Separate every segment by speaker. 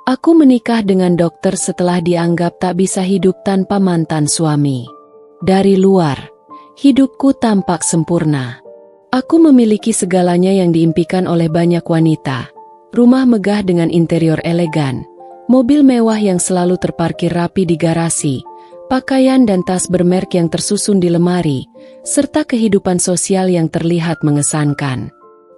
Speaker 1: Aku menikah dengan dokter setelah dianggap tak bisa hidup tanpa mantan suami. Dari luar, hidupku tampak sempurna. Aku memiliki segalanya yang diimpikan oleh banyak wanita. Rumah megah dengan interior elegan, mobil mewah yang selalu terparkir rapi di garasi, pakaian dan tas bermerek yang tersusun di lemari, serta kehidupan sosial yang terlihat mengesankan.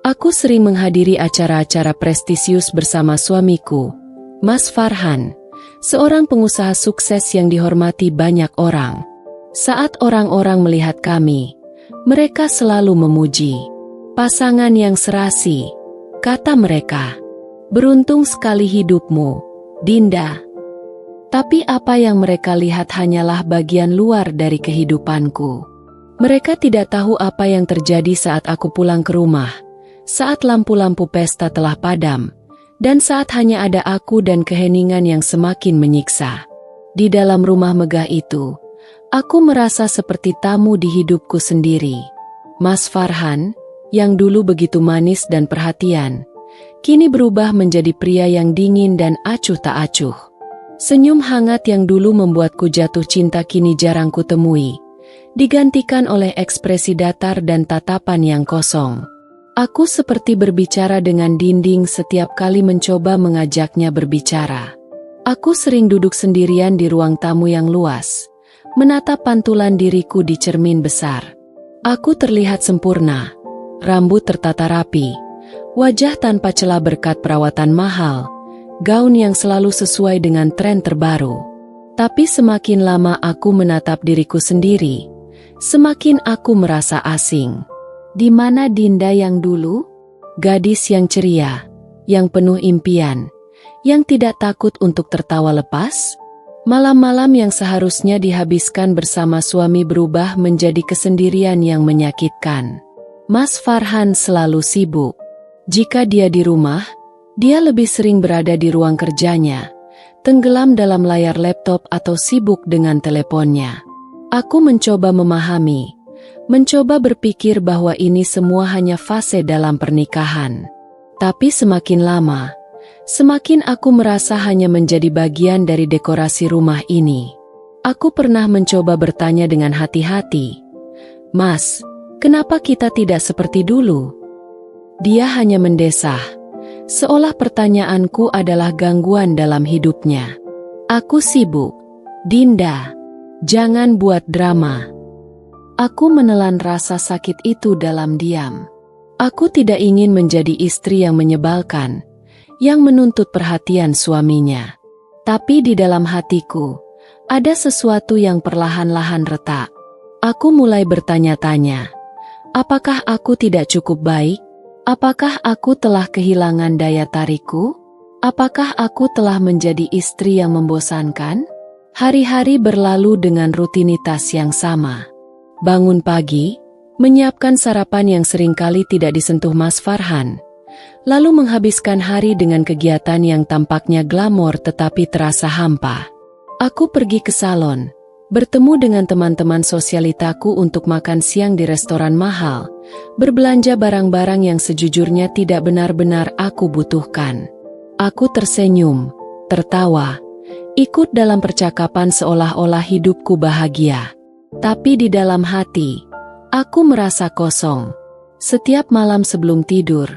Speaker 1: Aku sering menghadiri acara-acara prestisius bersama suamiku, Mas Farhan, seorang pengusaha sukses yang dihormati banyak orang. Saat orang-orang melihat kami, mereka selalu memuji. Pasangan yang serasi, kata mereka. Beruntung sekali hidupmu, Dinda. Tapi apa yang mereka lihat hanyalah bagian luar dari kehidupanku. Mereka tidak tahu apa yang terjadi saat aku pulang ke rumah, saat lampu-lampu pesta telah padam, dan saat hanya ada aku dan keheningan yang semakin menyiksa. Di dalam rumah megah itu, aku merasa seperti tamu di hidupku sendiri. Mas Farhan, yang dulu begitu manis dan perhatian, kini berubah menjadi pria yang dingin dan acuh tak acuh. Senyum hangat yang dulu membuatku jatuh cinta kini jarang kutemui, digantikan oleh ekspresi datar dan tatapan yang kosong. Aku seperti berbicara dengan dinding setiap kali mencoba mengajaknya berbicara. Aku sering duduk sendirian di ruang tamu yang luas, menatap pantulan diriku di cermin besar. Aku terlihat sempurna, rambut tertata rapi, wajah tanpa celah berkat perawatan mahal, gaun yang selalu sesuai dengan tren terbaru. Tapi semakin lama aku menatap diriku sendiri, semakin aku merasa asing. Di mana Dinda yang dulu? Gadis yang ceria, yang penuh impian, yang tidak takut untuk tertawa lepas? Malam-malam yang seharusnya dihabiskan bersama suami berubah menjadi kesendirian yang menyakitkan. Mas Farhan selalu sibuk. Jika dia di rumah, dia lebih sering berada di ruang kerjanya, tenggelam dalam layar laptop atau sibuk dengan teleponnya. Aku mencoba memahami, mencoba berpikir bahwa ini semua hanya fase dalam pernikahan. Tapi semakin lama, semakin aku merasa hanya menjadi bagian dari dekorasi rumah ini. Aku pernah mencoba bertanya dengan hati-hati, "Mas, kenapa kita tidak seperti dulu?" Dia hanya mendesah, seolah pertanyaanku adalah gangguan dalam hidupnya. "Aku sibuk, Dinda. Jangan buat drama." Aku menelan rasa sakit itu dalam diam. Aku tidak ingin menjadi istri yang menyebalkan, yang menuntut perhatian suaminya. Tapi di dalam hatiku, ada sesuatu yang perlahan-lahan retak. Aku mulai bertanya-tanya, apakah aku tidak cukup baik? Apakah aku telah kehilangan daya tarikku? Apakah aku telah menjadi istri yang membosankan? Hari-hari berlalu dengan rutinitas yang sama. Bangun pagi, menyiapkan sarapan yang seringkali tidak disentuh Mas Farhan, lalu menghabiskan hari dengan kegiatan yang tampaknya glamor tetapi terasa hampa. Aku pergi ke salon, bertemu dengan teman-teman sosialitaku untuk makan siang di restoran mahal, berbelanja barang-barang yang sejujurnya tidak benar-benar aku butuhkan. Aku tersenyum, tertawa, ikut dalam percakapan seolah-olah hidupku bahagia. Tapi di dalam hati, aku merasa kosong. Setiap malam sebelum tidur,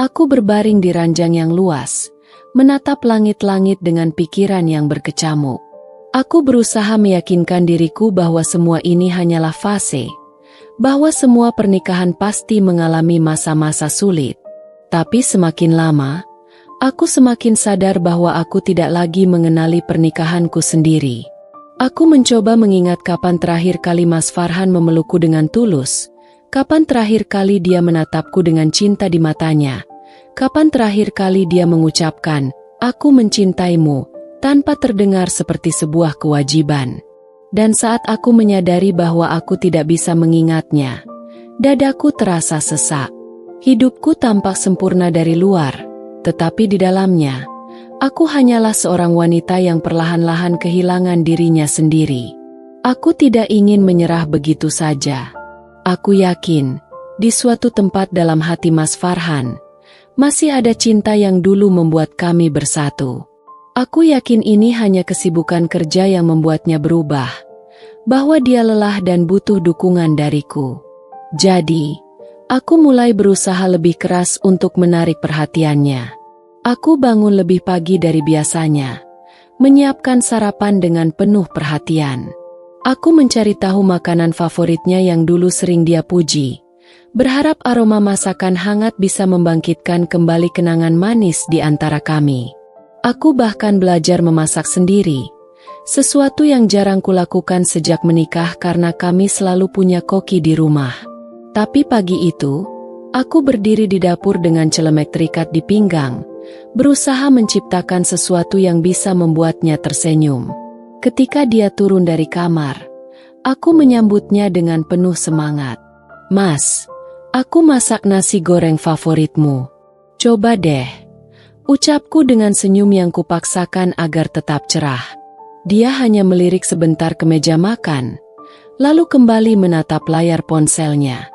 Speaker 1: aku berbaring di ranjang yang luas, menatap langit-langit dengan pikiran yang berkecamuk. Aku berusaha meyakinkan diriku bahwa semua ini hanyalah fase, bahwa semua pernikahan pasti mengalami masa-masa sulit. Tapi semakin lama, aku semakin sadar bahwa aku tidak lagi mengenali pernikahanku sendiri. Aku mencoba mengingat kapan terakhir kali Mas Farhan memelukku dengan tulus, kapan terakhir kali dia menatapku dengan cinta di matanya, kapan terakhir kali dia mengucapkan, "Aku mencintaimu," tanpa terdengar seperti sebuah kewajiban. Dan saat aku menyadari bahwa aku tidak bisa mengingatnya, dadaku terasa sesak. Hidupku tampak sempurna dari luar, tetapi di dalamnya, aku hanyalah seorang wanita yang perlahan-lahan kehilangan dirinya sendiri. Aku tidak ingin menyerah begitu saja. Aku yakin, di suatu tempat dalam hati Mas Farhan, masih ada cinta yang dulu membuat kami bersatu. Aku yakin ini hanya kesibukan kerja yang membuatnya berubah, bahwa dia lelah dan butuh dukungan dariku. Jadi, aku mulai berusaha lebih keras untuk menarik perhatiannya. Aku bangun lebih pagi dari biasanya, menyiapkan sarapan dengan penuh perhatian. Aku mencari tahu makanan favoritnya yang dulu sering dia puji, berharap aroma masakan hangat bisa membangkitkan kembali kenangan manis di antara kami. Aku bahkan belajar memasak sendiri, sesuatu yang jarang kulakukan sejak menikah karena kami selalu punya koki di rumah. Tapi pagi itu, aku berdiri di dapur dengan celemek terikat di pinggang, berusaha menciptakan sesuatu yang bisa membuatnya tersenyum. Ketika dia turun dari kamar, aku menyambutnya dengan penuh semangat. "Mas, aku masak nasi goreng favoritmu. Coba deh," ucapku dengan senyum yang kupaksakan agar tetap cerah. Dia hanya melirik sebentar ke meja makan, lalu kembali menatap layar ponselnya.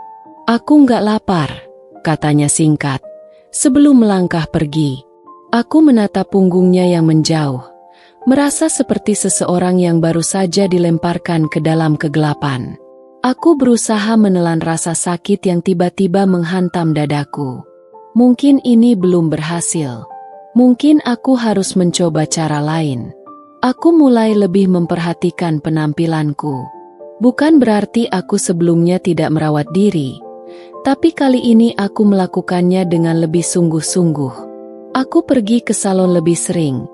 Speaker 1: "Aku nggak lapar," katanya singkat, sebelum melangkah pergi. Aku menatap punggungnya yang menjauh, merasa seperti seseorang yang baru saja dilemparkan ke dalam kegelapan. Aku berusaha menelan rasa sakit yang tiba-tiba menghantam dadaku. Mungkin ini belum berhasil. Mungkin aku harus mencoba cara lain. Aku mulai lebih memperhatikan penampilanku. Bukan berarti aku sebelumnya tidak merawat diri, tapi kali ini aku melakukannya dengan lebih sungguh-sungguh. Aku pergi ke salon lebih sering,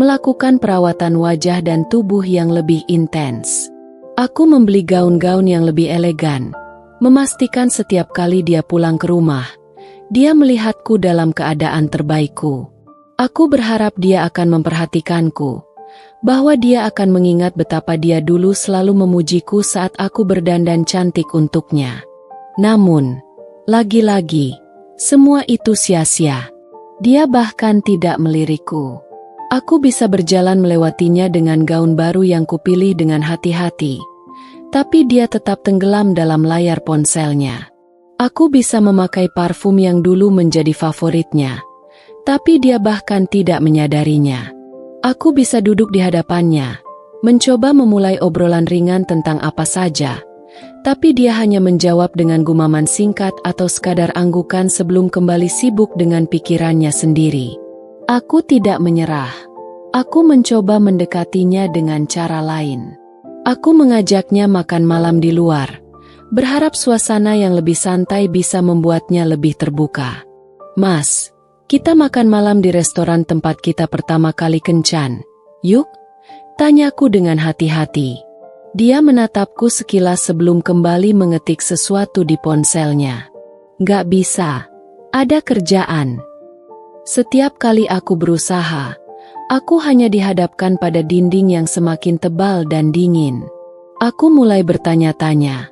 Speaker 1: melakukan perawatan wajah dan tubuh yang lebih intens. Aku membeli gaun-gaun yang lebih elegan, memastikan setiap kali dia pulang ke rumah, dia melihatku dalam keadaan terbaikku. Aku berharap dia akan memperhatikanku, bahwa dia akan mengingat betapa dia dulu selalu memujiku saat aku berdandan cantik untuknya. Namun, lagi-lagi, semua itu sia-sia. Dia bahkan tidak melirikku. Aku bisa berjalan melewatinya dengan gaun baru yang kupilih dengan hati-hati, tapi dia tetap tenggelam dalam layar ponselnya. Aku bisa memakai parfum yang dulu menjadi favoritnya, tapi dia bahkan tidak menyadarinya. Aku bisa duduk di hadapannya, mencoba memulai obrolan ringan tentang apa saja, tapi dia hanya menjawab dengan gumaman singkat atau sekadar anggukan sebelum kembali sibuk dengan pikirannya sendiri. Aku tidak menyerah. Aku mencoba mendekatinya dengan cara lain. Aku mengajaknya makan malam di luar, berharap suasana yang lebih santai bisa membuatnya lebih terbuka. "Mas, kita makan malam di restoran tempat kita pertama kali kencan, yuk?" tanyaku dengan hati-hati. Dia menatapku sekilas sebelum kembali mengetik sesuatu di ponselnya. "Nggak bisa, ada kerjaan." Setiap kali aku berusaha, aku hanya dihadapkan pada dinding yang semakin tebal dan dingin. Aku mulai bertanya-tanya,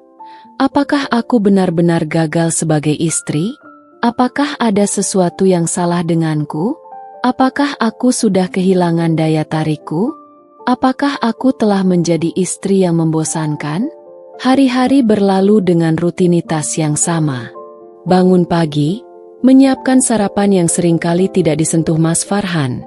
Speaker 1: apakah aku benar-benar gagal sebagai istri? Apakah ada sesuatu yang salah denganku? Apakah aku sudah kehilangan daya tarikku? Apakah aku telah menjadi istri yang membosankan? Hari-hari berlalu dengan rutinitas yang sama. Bangun pagi, menyiapkan sarapan yang seringkali tidak disentuh Mas Farhan,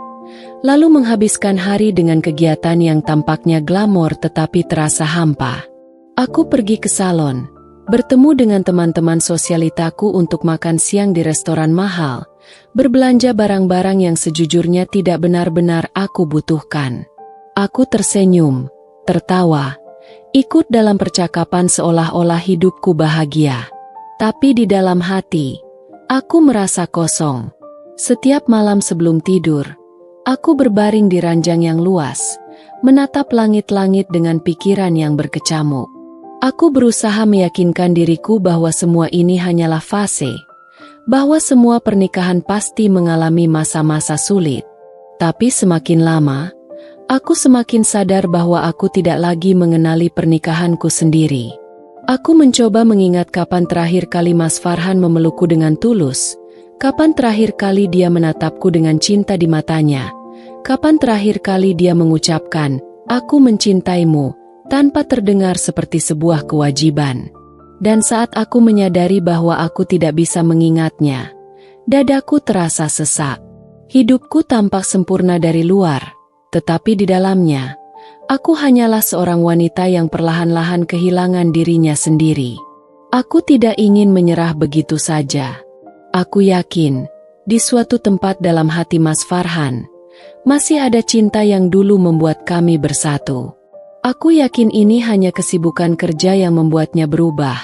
Speaker 1: lalu menghabiskan hari dengan kegiatan yang tampaknya glamor tetapi terasa hampa. Aku pergi ke salon, bertemu dengan teman-teman sosialitaku untuk makan siang di restoran mahal, berbelanja barang-barang yang sejujurnya tidak benar-benar aku butuhkan. Aku tersenyum, tertawa, ikut dalam percakapan seolah-olah hidupku bahagia. Tapi di dalam hati, aku merasa kosong. Setiap malam sebelum tidur, aku berbaring di ranjang yang luas, menatap langit-langit dengan pikiran yang berkecamuk. Aku berusaha meyakinkan diriku bahwa semua ini hanyalah fase, bahwa semua pernikahan pasti mengalami masa-masa sulit. Tapi semakin lama, aku semakin sadar bahwa aku tidak lagi mengenali pernikahanku sendiri. Aku mencoba mengingat kapan terakhir kali Mas Farhan memelukku dengan tulus, kapan terakhir kali dia menatapku dengan cinta di matanya, kapan terakhir kali dia mengucapkan, "Aku mencintaimu," tanpa terdengar seperti sebuah kewajiban. Dan saat aku menyadari bahwa aku tidak bisa mengingatnya, dadaku terasa sesak. Hidupku tampak sempurna dari luar, Tetapi di dalamnya, aku hanyalah seorang wanita yang perlahan-lahan kehilangan dirinya sendiri. Aku tidak ingin menyerah begitu saja. Aku yakin, di suatu tempat dalam hati Mas Farhan, masih ada cinta yang dulu membuat kami bersatu. Aku yakin ini hanya kesibukan kerja yang membuatnya berubah,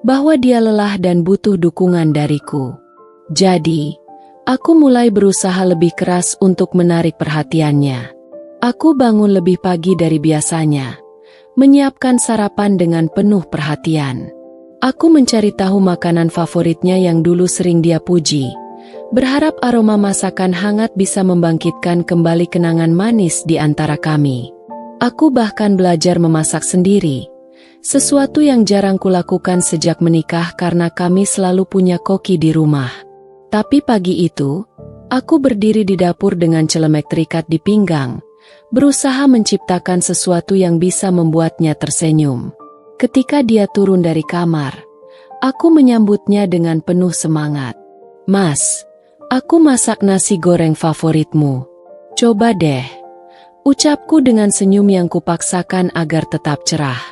Speaker 1: bahwa dia lelah dan butuh dukungan dariku. Jadi, aku mulai berusaha lebih keras untuk menarik perhatiannya. Aku bangun lebih pagi dari biasanya, menyiapkan sarapan dengan penuh perhatian. Aku mencari tahu makanan favoritnya yang dulu sering dia puji, berharap aroma masakan hangat bisa membangkitkan kembali kenangan manis di antara kami. Aku bahkan belajar memasak sendiri, sesuatu yang jarang kulakukan sejak menikah karena kami selalu punya koki di rumah. Tapi pagi itu, aku berdiri di dapur dengan celemek terikat di pinggang, berusaha menciptakan sesuatu yang bisa membuatnya tersenyum. Ketika dia turun dari kamar, aku menyambutnya dengan penuh semangat. "Mas, aku masak nasi goreng favoritmu. Coba deh," ucapku dengan senyum yang kupaksakan agar tetap cerah.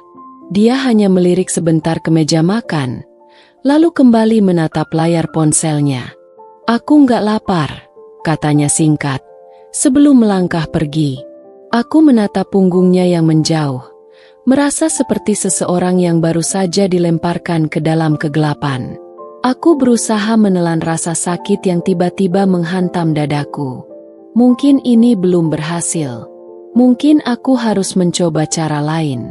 Speaker 1: Dia hanya melirik sebentar ke meja makan, lalu kembali menatap layar ponselnya. "Aku nggak lapar," katanya singkat, sebelum melangkah pergi. Aku menatap punggungnya yang menjauh, merasa seperti seseorang yang baru saja dilemparkan ke dalam kegelapan. Aku berusaha menelan rasa sakit yang tiba-tiba menghantam dadaku. Mungkin ini belum berhasil. Mungkin aku harus mencoba cara lain.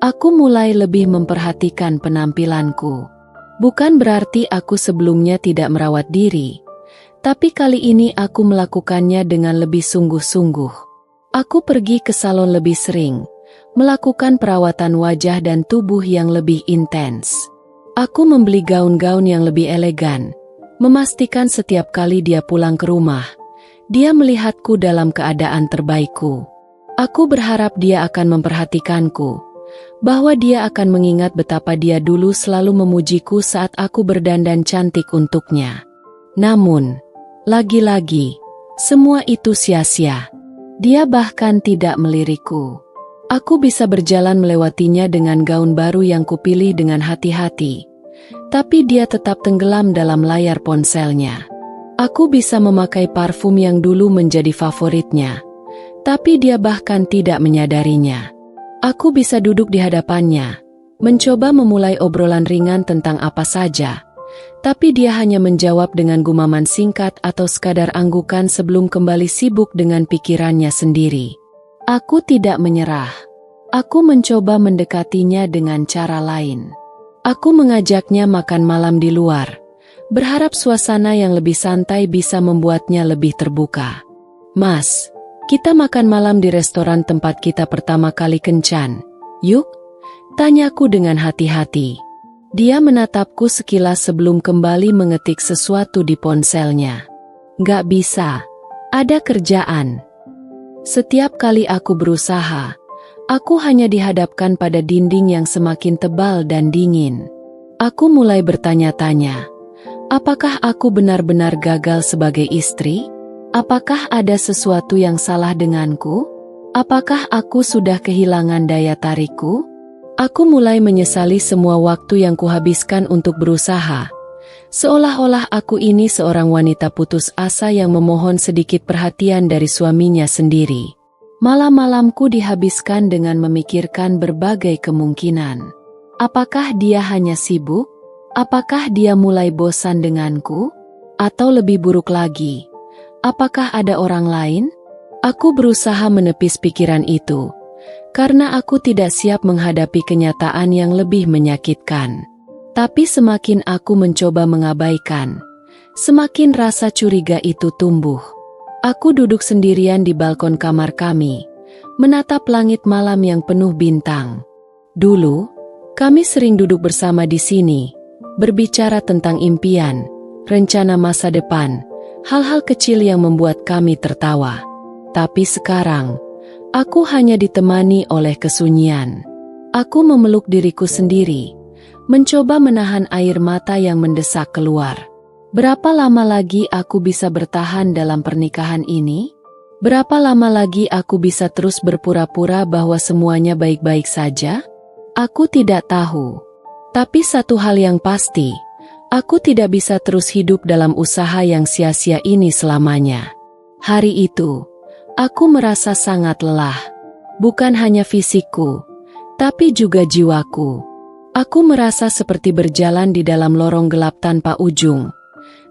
Speaker 1: Aku mulai lebih memperhatikan penampilanku. Bukan berarti aku sebelumnya tidak merawat diri, tapi kali ini aku melakukannya dengan lebih sungguh-sungguh. Aku pergi ke salon lebih sering, melakukan perawatan wajah dan tubuh yang lebih intens. Aku membeli gaun-gaun yang lebih elegan, memastikan setiap kali dia pulang ke rumah, dia melihatku dalam keadaan terbaikku. Aku berharap dia akan memperhatikanku, bahwa dia akan mengingat betapa dia dulu selalu memujiku saat aku berdandan cantik untuknya. Namun, lagi-lagi, semua itu sia-sia. Dia bahkan tidak melirikku. Aku bisa berjalan melewatinya dengan gaun baru yang kupilih dengan hati-hati, tapi dia tetap tenggelam dalam layar ponselnya. Aku bisa memakai parfum yang dulu menjadi favoritnya, tapi dia bahkan tidak menyadarinya. Aku bisa duduk di hadapannya, mencoba memulai obrolan ringan tentang apa saja, tapi dia hanya menjawab dengan gumaman singkat atau sekadar anggukan sebelum kembali sibuk dengan pikirannya sendiri. Aku tidak menyerah. Aku mencoba mendekatinya dengan cara lain. Aku mengajaknya makan malam di luar, berharap suasana yang lebih santai bisa membuatnya lebih terbuka. "Mas, kita makan malam di restoran tempat kita pertama kali kencan, yuk?" tanyaku dengan hati-hati. Dia menatapku sekilas sebelum kembali mengetik sesuatu di ponselnya. "Nggak bisa, ada kerjaan." Setiap kali aku berusaha, aku hanya dihadapkan pada dinding yang semakin tebal dan dingin. Aku mulai bertanya-tanya, apakah aku benar-benar gagal sebagai istri? Apakah ada sesuatu yang salah denganku? Apakah aku sudah kehilangan daya tarikku? Aku mulai menyesali semua waktu yang kuhabiskan untuk berusaha. Seolah-olah aku ini seorang wanita putus asa yang memohon sedikit perhatian dari suaminya sendiri. Malam-malamku dihabiskan dengan memikirkan berbagai kemungkinan. Apakah dia hanya sibuk? Apakah dia mulai bosan denganku? Atau lebih buruk lagi, apakah ada orang lain? Aku berusaha menepis pikiran itu, karena aku tidak siap menghadapi kenyataan yang lebih menyakitkan. Tapi semakin aku mencoba mengabaikan, semakin rasa curiga itu tumbuh. Aku duduk sendirian di balkon kamar kami, menatap langit malam yang penuh bintang. Dulu, kami sering duduk bersama di sini, berbicara tentang impian, rencana masa depan, hal-hal kecil yang membuat kami tertawa. Tapi sekarang, aku hanya ditemani oleh kesunyian. Aku memeluk diriku sendiri, mencoba menahan air mata yang mendesak keluar. Berapa lama lagi aku bisa bertahan dalam pernikahan ini? Berapa lama lagi aku bisa terus berpura-pura bahwa semuanya baik-baik saja? Aku tidak tahu. Tapi satu hal yang pasti, aku tidak bisa terus hidup dalam usaha yang sia-sia ini selamanya. Hari itu, aku merasa sangat lelah. Bukan hanya fisikku, tapi juga jiwaku. Aku merasa seperti berjalan di dalam lorong gelap tanpa ujung,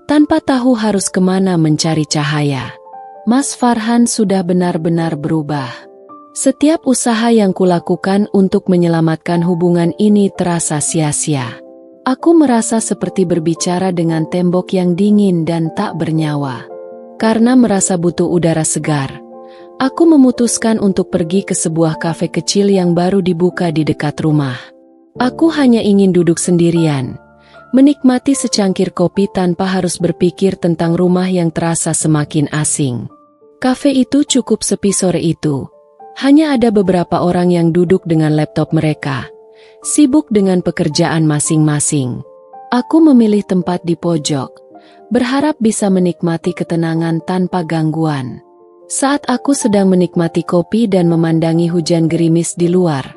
Speaker 1: tanpa tahu harus kemana mencari cahaya. Mas Farhan sudah benar-benar berubah. Setiap usaha yang kulakukan untuk menyelamatkan hubungan ini terasa sia-sia. Aku merasa seperti berbicara dengan tembok yang dingin dan tak bernyawa. Karena merasa butuh udara segar, aku memutuskan untuk pergi ke sebuah kafe kecil yang baru dibuka di dekat rumah. Aku hanya ingin duduk sendirian, menikmati secangkir kopi tanpa harus berpikir tentang rumah yang terasa semakin asing. Kafe itu cukup sepi sore itu. Hanya ada beberapa orang yang duduk dengan laptop mereka, sibuk dengan pekerjaan masing-masing. Aku memilih tempat di pojok, berharap bisa menikmati ketenangan tanpa gangguan. Saat aku sedang menikmati kopi dan memandangi hujan gerimis di luar,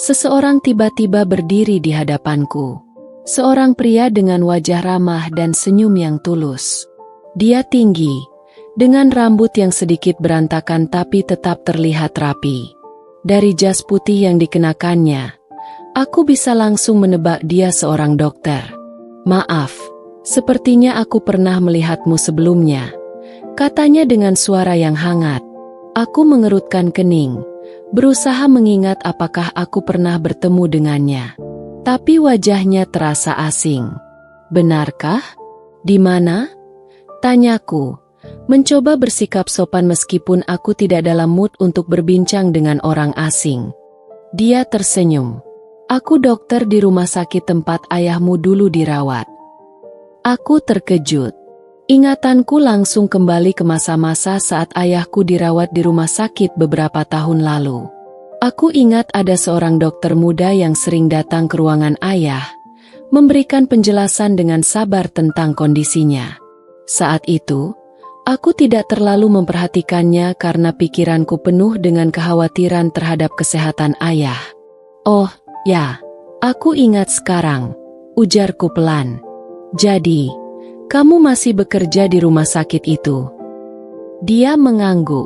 Speaker 1: seseorang tiba-tiba berdiri di hadapanku. Seorang pria dengan wajah ramah dan senyum yang tulus. Dia tinggi, dengan rambut yang sedikit berantakan tapi tetap terlihat rapi. Dari jas putih yang dikenakannya, aku bisa langsung menebak dia seorang dokter. "Maaf, sepertinya aku pernah melihatmu sebelumnya," katanya dengan suara yang hangat. Aku mengerutkan kening, berusaha mengingat apakah aku pernah bertemu dengannya. Tapi wajahnya terasa asing. "Benarkah? Di mana?" tanyaku. Mencoba bersikap sopan meskipun aku tidak dalam mood untuk berbincang dengan orang asing. Dia tersenyum. "Aku dokter di rumah sakit tempat ayahmu dulu dirawat." Aku terkejut. Ingatanku langsung kembali ke masa-masa saat ayahku dirawat di rumah sakit beberapa tahun lalu. Aku ingat ada seorang dokter muda yang sering datang ke ruangan ayah, memberikan penjelasan dengan sabar tentang kondisinya. Saat itu, aku tidak terlalu memperhatikannya karena pikiranku penuh dengan kekhawatiran terhadap kesehatan ayah. "Oh, ya, aku ingat sekarang," ujarku pelan. "Jadi, kamu masih bekerja di rumah sakit itu?" Dia mengangguk.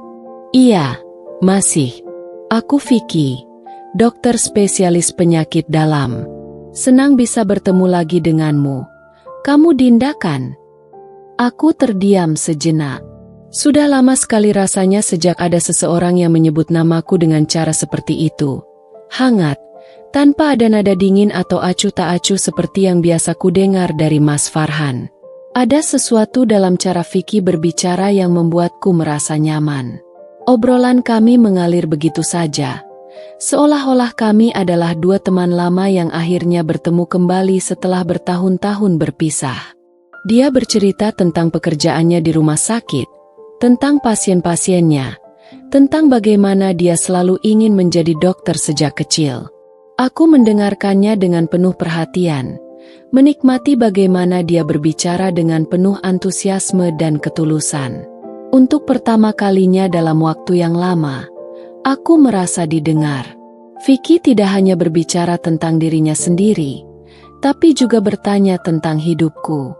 Speaker 1: "Iya, masih. Aku Vicky, dokter spesialis penyakit dalam. Senang bisa bertemu lagi denganmu. Kamu Dinda kan?" Aku terdiam sejenak. Sudah lama sekali rasanya sejak ada seseorang yang menyebut namaku dengan cara seperti itu. Hangat, tanpa ada nada dingin atau acuh tak acuh seperti yang biasa ku dengar dari Mas Farhan. Ada sesuatu dalam cara Vicky berbicara yang membuatku merasa nyaman. Obrolan kami mengalir begitu saja, seolah-olah kami adalah dua teman lama yang akhirnya bertemu kembali setelah bertahun-tahun berpisah. Dia bercerita tentang pekerjaannya di rumah sakit, tentang pasien-pasiennya, tentang bagaimana dia selalu ingin menjadi dokter sejak kecil. Aku mendengarkannya dengan penuh perhatian, menikmati bagaimana dia berbicara dengan penuh antusiasme dan ketulusan. Untuk pertama kalinya dalam waktu yang lama, aku merasa didengar. Vicky tidak hanya berbicara tentang dirinya sendiri, tapi juga bertanya tentang hidupku.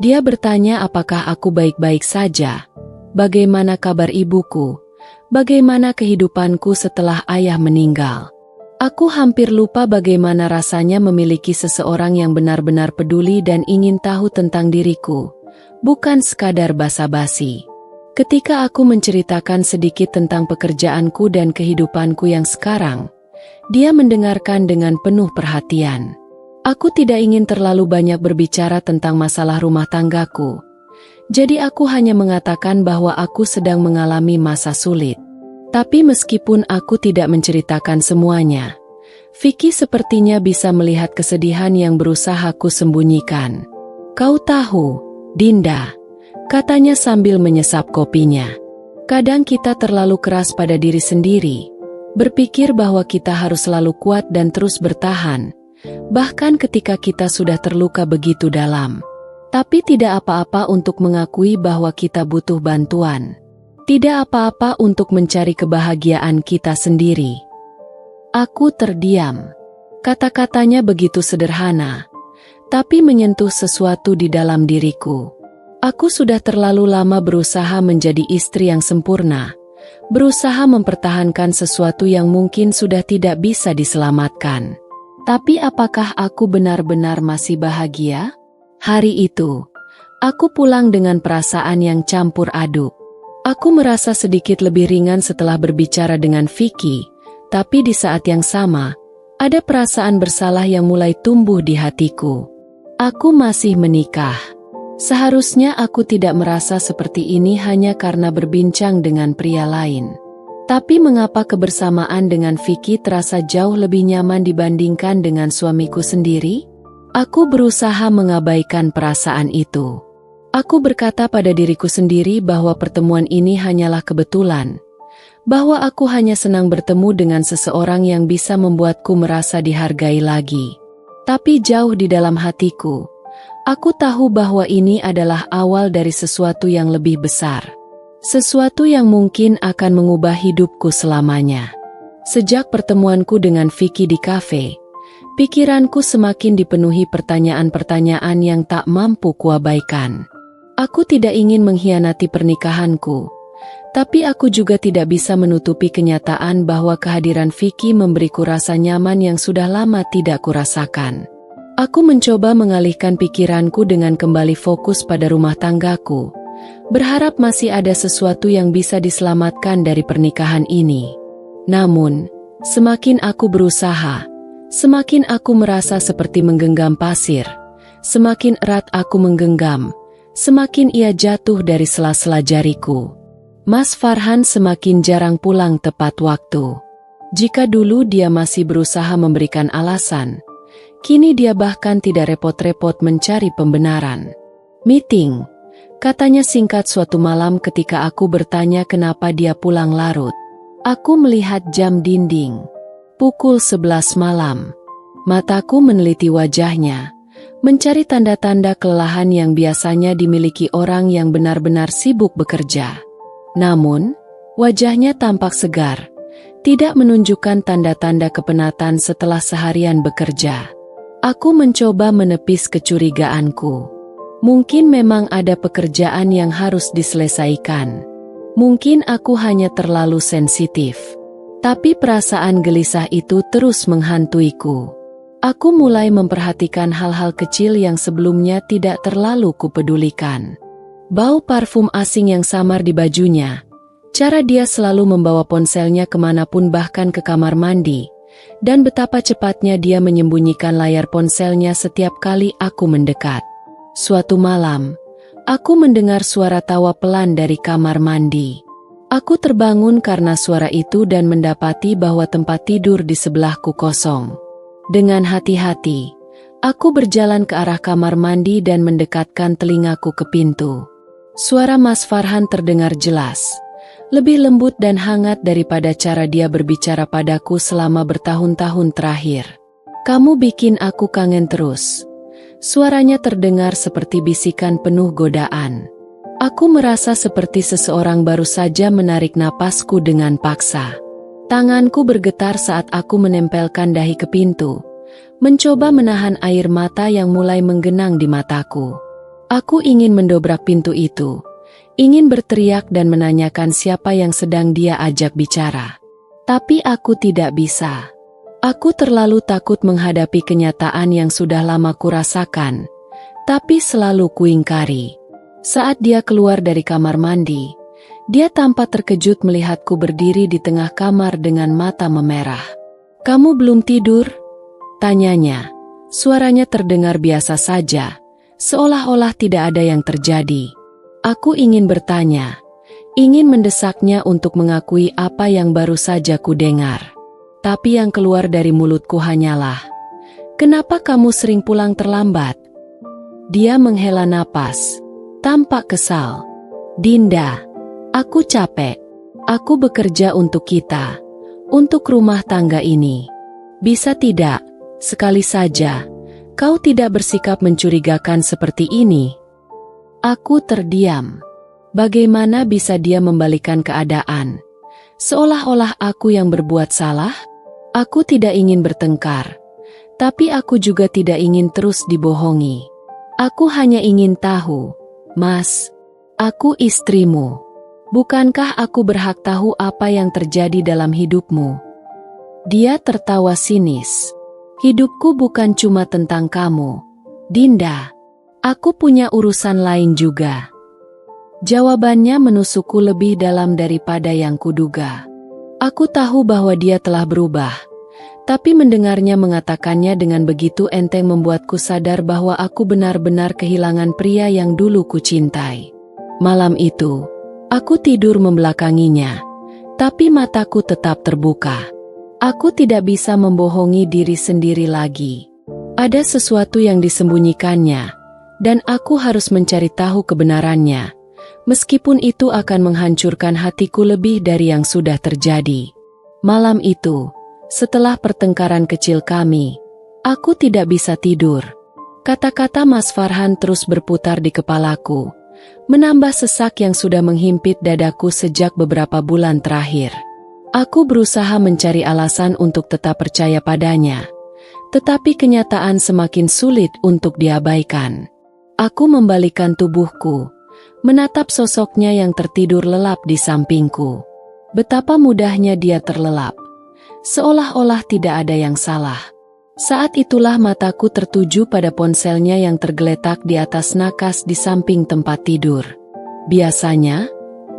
Speaker 1: Dia bertanya apakah aku baik-baik saja, bagaimana kabar ibuku, bagaimana kehidupanku setelah ayah meninggal. Aku hampir lupa bagaimana rasanya memiliki seseorang yang benar-benar peduli dan ingin tahu tentang diriku, bukan sekadar basa-basi. Ketika aku menceritakan sedikit tentang pekerjaanku dan kehidupanku yang sekarang, dia mendengarkan dengan penuh perhatian. Aku tidak ingin terlalu banyak berbicara tentang masalah rumah tanggaku, jadi aku hanya mengatakan bahwa aku sedang mengalami masa sulit. Tapi meskipun aku tidak menceritakan semuanya, Vicky sepertinya bisa melihat kesedihan yang berusaha ku sembunyikan. "Kau tahu, Dinda," katanya sambil menyesap kopinya. "Kadang kita terlalu keras pada diri sendiri, berpikir bahwa kita harus selalu kuat dan terus bertahan, bahkan ketika kita sudah terluka begitu dalam. Tapi tidak apa-apa untuk mengakui bahwa kita butuh bantuan. Tidak apa-apa untuk mencari kebahagiaan kita sendiri. Aku terdiam. Kata-katanya begitu sederhana, tapi menyentuh sesuatu di dalam diriku. Aku sudah terlalu lama berusaha menjadi istri yang sempurna, berusaha mempertahankan sesuatu yang mungkin sudah tidak bisa diselamatkan. Tapi apakah aku benar-benar masih bahagia? Hari itu, aku pulang dengan perasaan yang campur aduk. Aku merasa sedikit lebih ringan setelah berbicara dengan Vicky, tapi di saat yang sama, ada perasaan bersalah yang mulai tumbuh di hatiku. Aku masih menikah. Seharusnya aku tidak merasa seperti ini hanya karena berbincang dengan pria lain. Tapi mengapa kebersamaan dengan Vicky terasa jauh lebih nyaman dibandingkan dengan suamiku sendiri? Aku berusaha mengabaikan perasaan itu. Aku berkata pada diriku sendiri bahwa pertemuan ini hanyalah kebetulan, bahwa aku hanya senang bertemu dengan seseorang yang bisa membuatku merasa dihargai lagi. Tapi jauh di dalam hatiku, aku tahu bahwa ini adalah awal dari sesuatu yang lebih besar. Sesuatu yang mungkin akan mengubah hidupku selamanya. Sejak pertemuanku dengan Vicky di kafe, pikiranku semakin dipenuhi pertanyaan-pertanyaan yang tak mampu kuabaikan. Aku tidak ingin mengkhianati pernikahanku, tapi aku juga tidak bisa menutupi kenyataan bahwa kehadiran Vicky memberiku rasa nyaman yang sudah lama tidak kurasakan. Aku mencoba mengalihkan pikiranku dengan kembali fokus pada rumah tanggaku, berharap masih ada sesuatu yang bisa diselamatkan dari pernikahan ini. Namun, semakin aku berusaha, semakin aku merasa seperti menggenggam pasir. Semakin erat aku menggenggam, semakin ia jatuh dari sela-sela jariku. Mas Farhan semakin jarang pulang tepat waktu. Jika dulu dia masih berusaha memberikan alasan, kini dia bahkan tidak repot-repot mencari pembenaran. Meeting, katanya singkat suatu malam ketika aku bertanya kenapa dia pulang larut. Aku melihat jam dinding. Pukul 11 malam. Mataku meneliti wajahnya, mencari tanda-tanda kelelahan yang biasanya dimiliki orang yang benar-benar sibuk bekerja. Namun, wajahnya tampak segar, tidak menunjukkan tanda-tanda kepenatan setelah seharian bekerja. Aku mencoba menepis kecurigaanku. Mungkin memang ada pekerjaan yang harus diselesaikan. Mungkin aku hanya terlalu sensitif. Tapi perasaan gelisah itu terus menghantuiku. Aku mulai memperhatikan hal-hal kecil yang sebelumnya tidak terlalu kupedulikan. Bau parfum asing yang samar di bajunya, cara dia selalu membawa ponselnya kemanapun bahkan ke kamar mandi, dan betapa cepatnya dia menyembunyikan layar ponselnya setiap kali aku mendekat. Suatu malam, aku mendengar suara tawa pelan dari kamar mandi. Aku terbangun karena suara itu dan mendapati bahwa tempat tidur di sebelahku kosong. Dengan hati-hati, aku berjalan ke arah kamar mandi dan mendekatkan telingaku ke pintu. Suara Mas Farhan terdengar jelas, lebih lembut dan hangat daripada cara dia berbicara padaku selama bertahun-tahun terakhir. "Kamu bikin aku kangen terus." Suaranya terdengar seperti bisikan penuh godaan. Aku merasa seperti seseorang baru saja menarik napasku dengan paksa. Tanganku bergetar saat aku menempelkan dahi ke pintu, mencoba menahan air mata yang mulai menggenang di mataku. Aku ingin mendobrak pintu itu, ingin berteriak dan menanyakan siapa yang sedang dia ajak bicara. Tapi aku tidak bisa. Aku terlalu takut menghadapi kenyataan yang sudah lama kurasakan, tapi selalu kuingkari. Saat dia keluar dari kamar mandi, dia tampak terkejut melihatku berdiri di tengah kamar dengan mata memerah. "Kamu belum tidur?" tanyanya. Suaranya terdengar biasa saja, seolah-olah tidak ada yang terjadi. Aku ingin bertanya, ingin mendesaknya untuk mengakui apa yang baru saja kudengar. Tapi yang keluar dari mulutku hanyalah, "Kenapa kamu sering pulang terlambat?" Dia menghela napas, tampak kesal. "Dinda, aku capek. Aku bekerja untuk kita, untuk rumah tangga ini. Bisa tidak, sekali saja, kau tidak bersikap mencurigakan seperti ini?" Aku terdiam. Bagaimana bisa dia membalikan keadaan? Seolah-olah aku yang berbuat salah? Aku tidak ingin bertengkar, tapi aku juga tidak ingin terus dibohongi. Aku hanya ingin tahu, Mas, aku istrimu. Bukankah aku berhak tahu apa yang terjadi dalam hidupmu? Dia tertawa sinis. Hidupku bukan cuma tentang kamu, Dinda. Aku punya urusan lain juga. Jawabannya menusukku lebih dalam daripada yang kuduga. Aku tahu bahwa dia telah berubah, tapi mendengarnya mengatakannya dengan begitu enteng membuatku sadar bahwa aku benar-benar kehilangan pria yang dulu kucintai. Malam itu, aku tidur membelakanginya, tapi mataku tetap terbuka. Aku tidak bisa membohongi diri sendiri lagi. Ada sesuatu yang disembunyikannya, dan aku harus mencari tahu kebenarannya, meskipun itu akan menghancurkan hatiku lebih dari yang sudah terjadi. Malam itu, setelah pertengkaran kecil kami, aku tidak bisa tidur. Kata-kata Mas Farhan terus berputar di kepalaku, menambah sesak yang sudah menghimpit dadaku sejak beberapa bulan terakhir. Aku berusaha mencari alasan untuk tetap percaya padanya, tetapi kenyataan semakin sulit untuk diabaikan. Aku membalikkan tubuhku, menatap sosoknya yang tertidur lelap di sampingku. Betapa mudahnya dia terlelap, seolah-olah tidak ada yang salah. Saat itulah mataku tertuju pada ponselnya yang tergeletak di atas nakas di samping tempat tidur. Biasanya,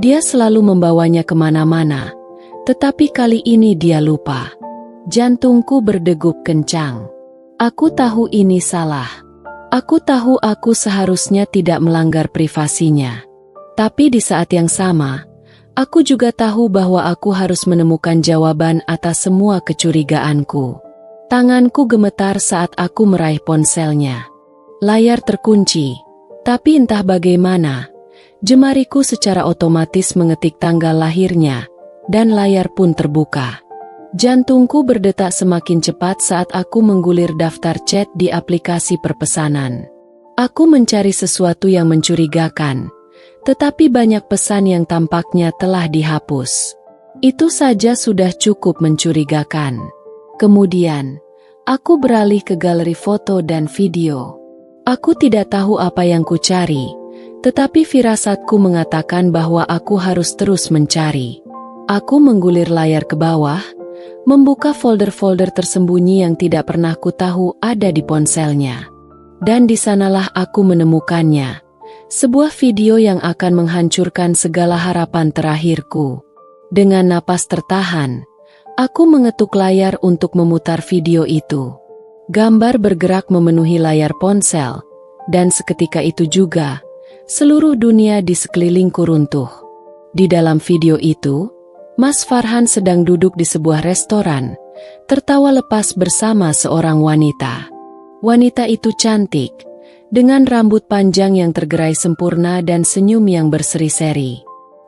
Speaker 1: dia selalu membawanya kemana-mana, tetapi kali ini dia lupa. Jantungku berdegup kencang. Aku tahu ini salah. Aku tahu aku seharusnya tidak melanggar privasinya. Tapi di saat yang sama, aku juga tahu bahwa aku harus menemukan jawaban atas semua kecurigaanku. Tanganku gemetar saat aku meraih ponselnya. Layar terkunci, tapi entah bagaimana, jemariku secara otomatis mengetik tanggal lahirnya, dan layar pun terbuka. Jantungku berdetak semakin cepat saat aku menggulir daftar chat di aplikasi perpesanan. Aku mencari sesuatu yang mencurigakan, tetapi banyak pesan yang tampaknya telah dihapus. Itu saja sudah cukup mencurigakan. Kemudian, aku beralih ke galeri foto dan video. Aku tidak tahu apa yang kucari, tetapi firasatku mengatakan bahwa aku harus terus mencari. Aku menggulir layar ke bawah, membuka folder-folder tersembunyi yang tidak pernah kutahu ada di ponselnya. Dan di sanalah aku menemukannya, sebuah video yang akan menghancurkan segala harapan terakhirku. Dengan napas tertahan, aku mengetuk layar untuk memutar video itu. Gambar bergerak memenuhi layar ponsel, dan seketika itu juga, seluruh dunia di sekelilingku runtuh. Di dalam video itu, Mas Farhan sedang duduk di sebuah restoran, tertawa lepas bersama seorang wanita. Wanita itu cantik, dengan rambut panjang yang tergerai sempurna dan senyum yang berseri-seri.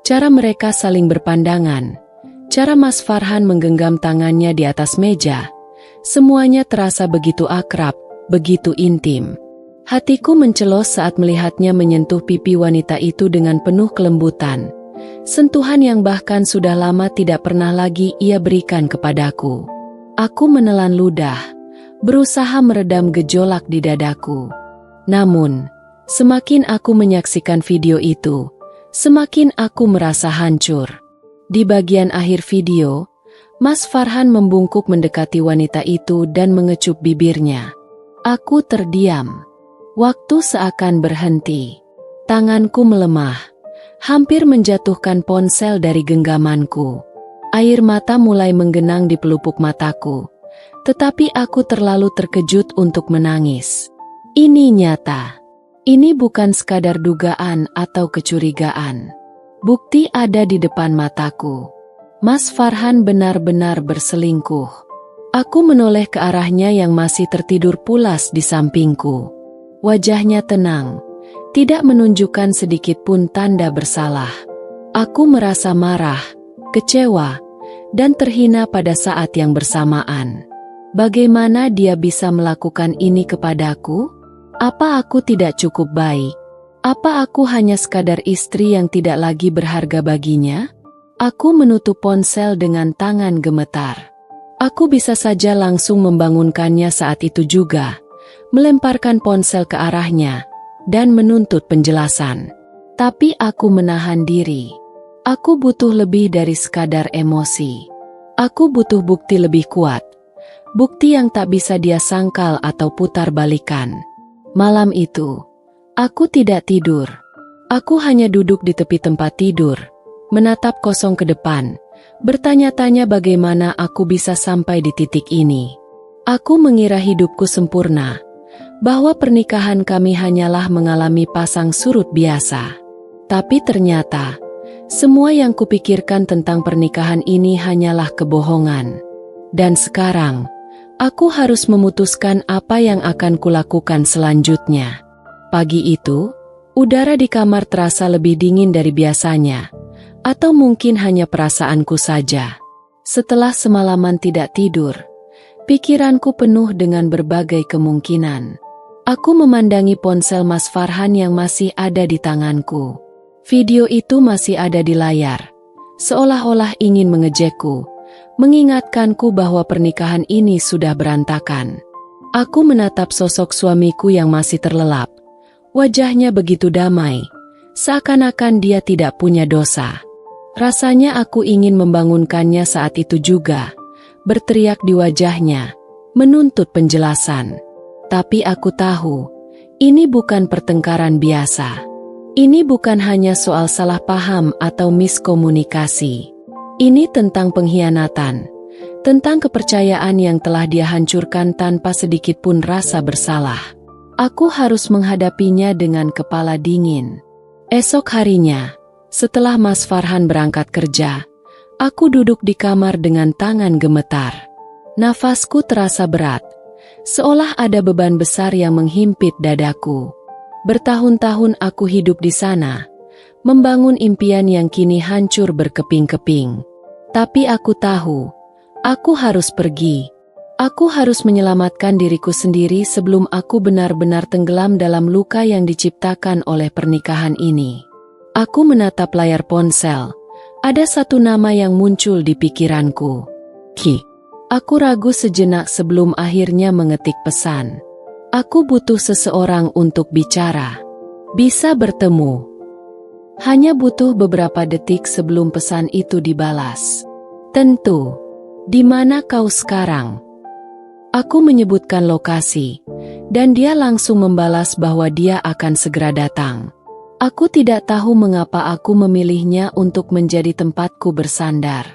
Speaker 1: Cara mereka saling berpandangan, cara Mas Farhan menggenggam tangannya di atas meja, semuanya terasa begitu akrab, begitu intim. Hatiku mencelos saat melihatnya menyentuh pipi wanita itu dengan penuh kelembutan. Sentuhan yang bahkan sudah lama tidak pernah lagi ia berikan kepadaku. Aku menelan ludah, berusaha meredam gejolak di dadaku. Namun, semakin aku menyaksikan video itu, semakin aku merasa hancur. Di bagian akhir video, Mas Farhan membungkuk mendekati wanita itu dan mengecup bibirnya. Aku terdiam. Waktu seakan berhenti. Tanganku melemah, hampir menjatuhkan ponsel dari genggamanku. Air mata mulai menggenang di pelupuk mataku, tetapi aku terlalu terkejut untuk menangis. Ini nyata. Ini bukan sekadar dugaan atau kecurigaan. Bukti ada di depan mataku. Mas Farhan benar-benar berselingkuh. Aku menoleh ke arahnya yang masih tertidur pulas di sampingku. Wajahnya tenang, tidak menunjukkan sedikit pun tanda bersalah. Aku merasa marah, kecewa, dan terhina pada saat yang bersamaan. Bagaimana dia bisa melakukan ini kepadaku? Apa aku tidak cukup baik? Apa aku hanya sekadar istri yang tidak lagi berharga baginya? Aku menutup ponsel dengan tangan gemetar. Aku bisa saja langsung membangunkannya saat itu juga, melemparkan ponsel ke arahnya, dan menuntut penjelasan. Tapi aku menahan diri. Aku butuh lebih dari sekadar emosi. Aku butuh bukti lebih kuat. Bukti yang tak bisa dia sangkal atau putar balikan. Malam itu, aku tidak tidur. Aku hanya duduk di tepi tempat tidur, menatap kosong ke depan, bertanya-tanya bagaimana aku bisa sampai di titik ini. Aku mengira hidupku sempurna, bahwa pernikahan kami hanyalah mengalami pasang surut biasa. Tapi ternyata, semua yang kupikirkan tentang pernikahan ini hanyalah kebohongan. Dan sekarang, aku harus memutuskan apa yang akan kulakukan selanjutnya. Pagi itu, udara di kamar terasa lebih dingin dari biasanya, atau mungkin hanya perasaanku saja. Setelah semalaman tidak tidur, pikiranku penuh dengan berbagai kemungkinan. Aku memandangi ponsel Mas Farhan yang masih ada di tanganku. Video itu masih ada di layar, seolah-olah ingin mengejekku, mengingatkanku bahwa pernikahan ini sudah berantakan. Aku menatap sosok suamiku yang masih terlelap. Wajahnya begitu damai, seakan-akan dia tidak punya dosa. Rasanya aku ingin membangunkannya saat itu juga, berteriak di wajahnya, menuntut penjelasan. Tapi aku tahu, ini bukan pertengkaran biasa. Ini bukan hanya soal salah paham atau miskomunikasi. Ini tentang pengkhianatan, tentang kepercayaan yang telah dia hancurkan tanpa sedikit pun rasa bersalah. Aku harus menghadapinya dengan kepala dingin. Esok harinya, setelah Mas Farhan berangkat kerja, aku duduk di kamar dengan tangan gemetar. Nafasku terasa berat, seolah ada beban besar yang menghimpit dadaku. Bertahun-tahun aku hidup di sana, membangun impian yang kini hancur berkeping-keping. Tapi aku tahu, aku harus pergi. Aku harus menyelamatkan diriku sendiri sebelum aku benar-benar tenggelam dalam luka yang diciptakan oleh pernikahan ini. Aku menatap layar ponsel. Ada satu nama yang muncul di pikiranku. Ki. Aku ragu sejenak sebelum akhirnya mengetik pesan. Aku butuh seseorang untuk bicara. Bisa bertemu. Hanya butuh beberapa detik sebelum pesan itu dibalas. Tentu. Di mana kau sekarang? Aku menyebutkan lokasi, dan dia langsung membalas bahwa dia akan segera datang. Aku tidak tahu mengapa aku memilihnya untuk menjadi tempatku bersandar.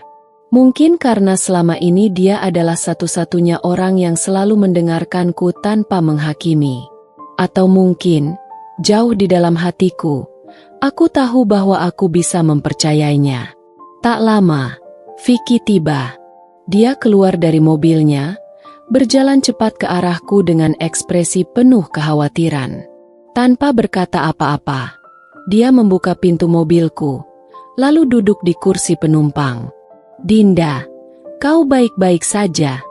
Speaker 1: Mungkin karena selama ini dia adalah satu-satunya orang yang selalu mendengarkanku tanpa menghakimi. Atau mungkin, jauh di dalam hatiku, aku tahu bahwa aku bisa mempercayainya. Tak lama, Vicky tiba. Dia keluar dari mobilnya, berjalan cepat ke arahku dengan ekspresi penuh kekhawatiran. Tanpa berkata apa-apa, dia membuka pintu mobilku, lalu duduk di kursi penumpang. Dinda, kau baik-baik saja?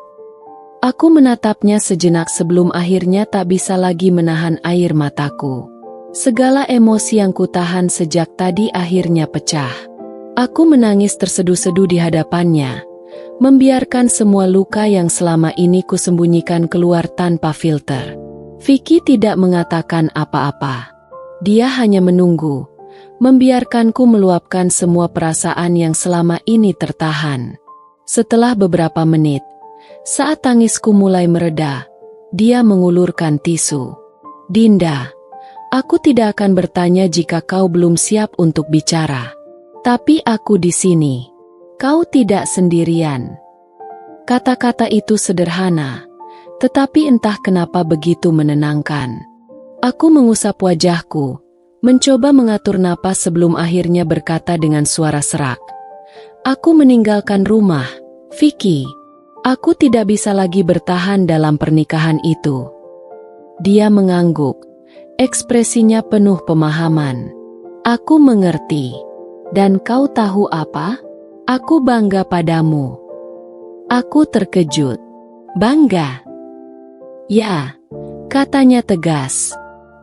Speaker 1: Aku menatapnya sejenak sebelum akhirnya tak bisa lagi menahan air mataku. Segala emosi yang kutahan sejak tadi akhirnya pecah. Aku menangis terseduh-seduh di hadapannya, membiarkan semua luka yang selama ini kusembunyikan keluar tanpa filter. Vicky tidak mengatakan apa-apa. Dia hanya menunggu, membiarkanku meluapkan semua perasaan yang selama ini tertahan. Setelah beberapa menit, saat tangisku mulai mereda, dia mengulurkan tisu. Dinda, aku tidak akan bertanya jika kau belum siap untuk bicara. Tapi aku di sini. Kau tidak sendirian. Kata-kata itu sederhana, tetapi entah kenapa begitu menenangkan. Aku mengusap wajahku, mencoba mengatur napas sebelum akhirnya berkata dengan suara serak. Aku meninggalkan rumah, Vicky. Aku tidak bisa lagi bertahan dalam pernikahan itu. Dia mengangguk, ekspresinya penuh pemahaman. Aku mengerti. Dan kau tahu apa? Aku bangga padamu. Aku terkejut. Bangga? Ya, katanya tegas.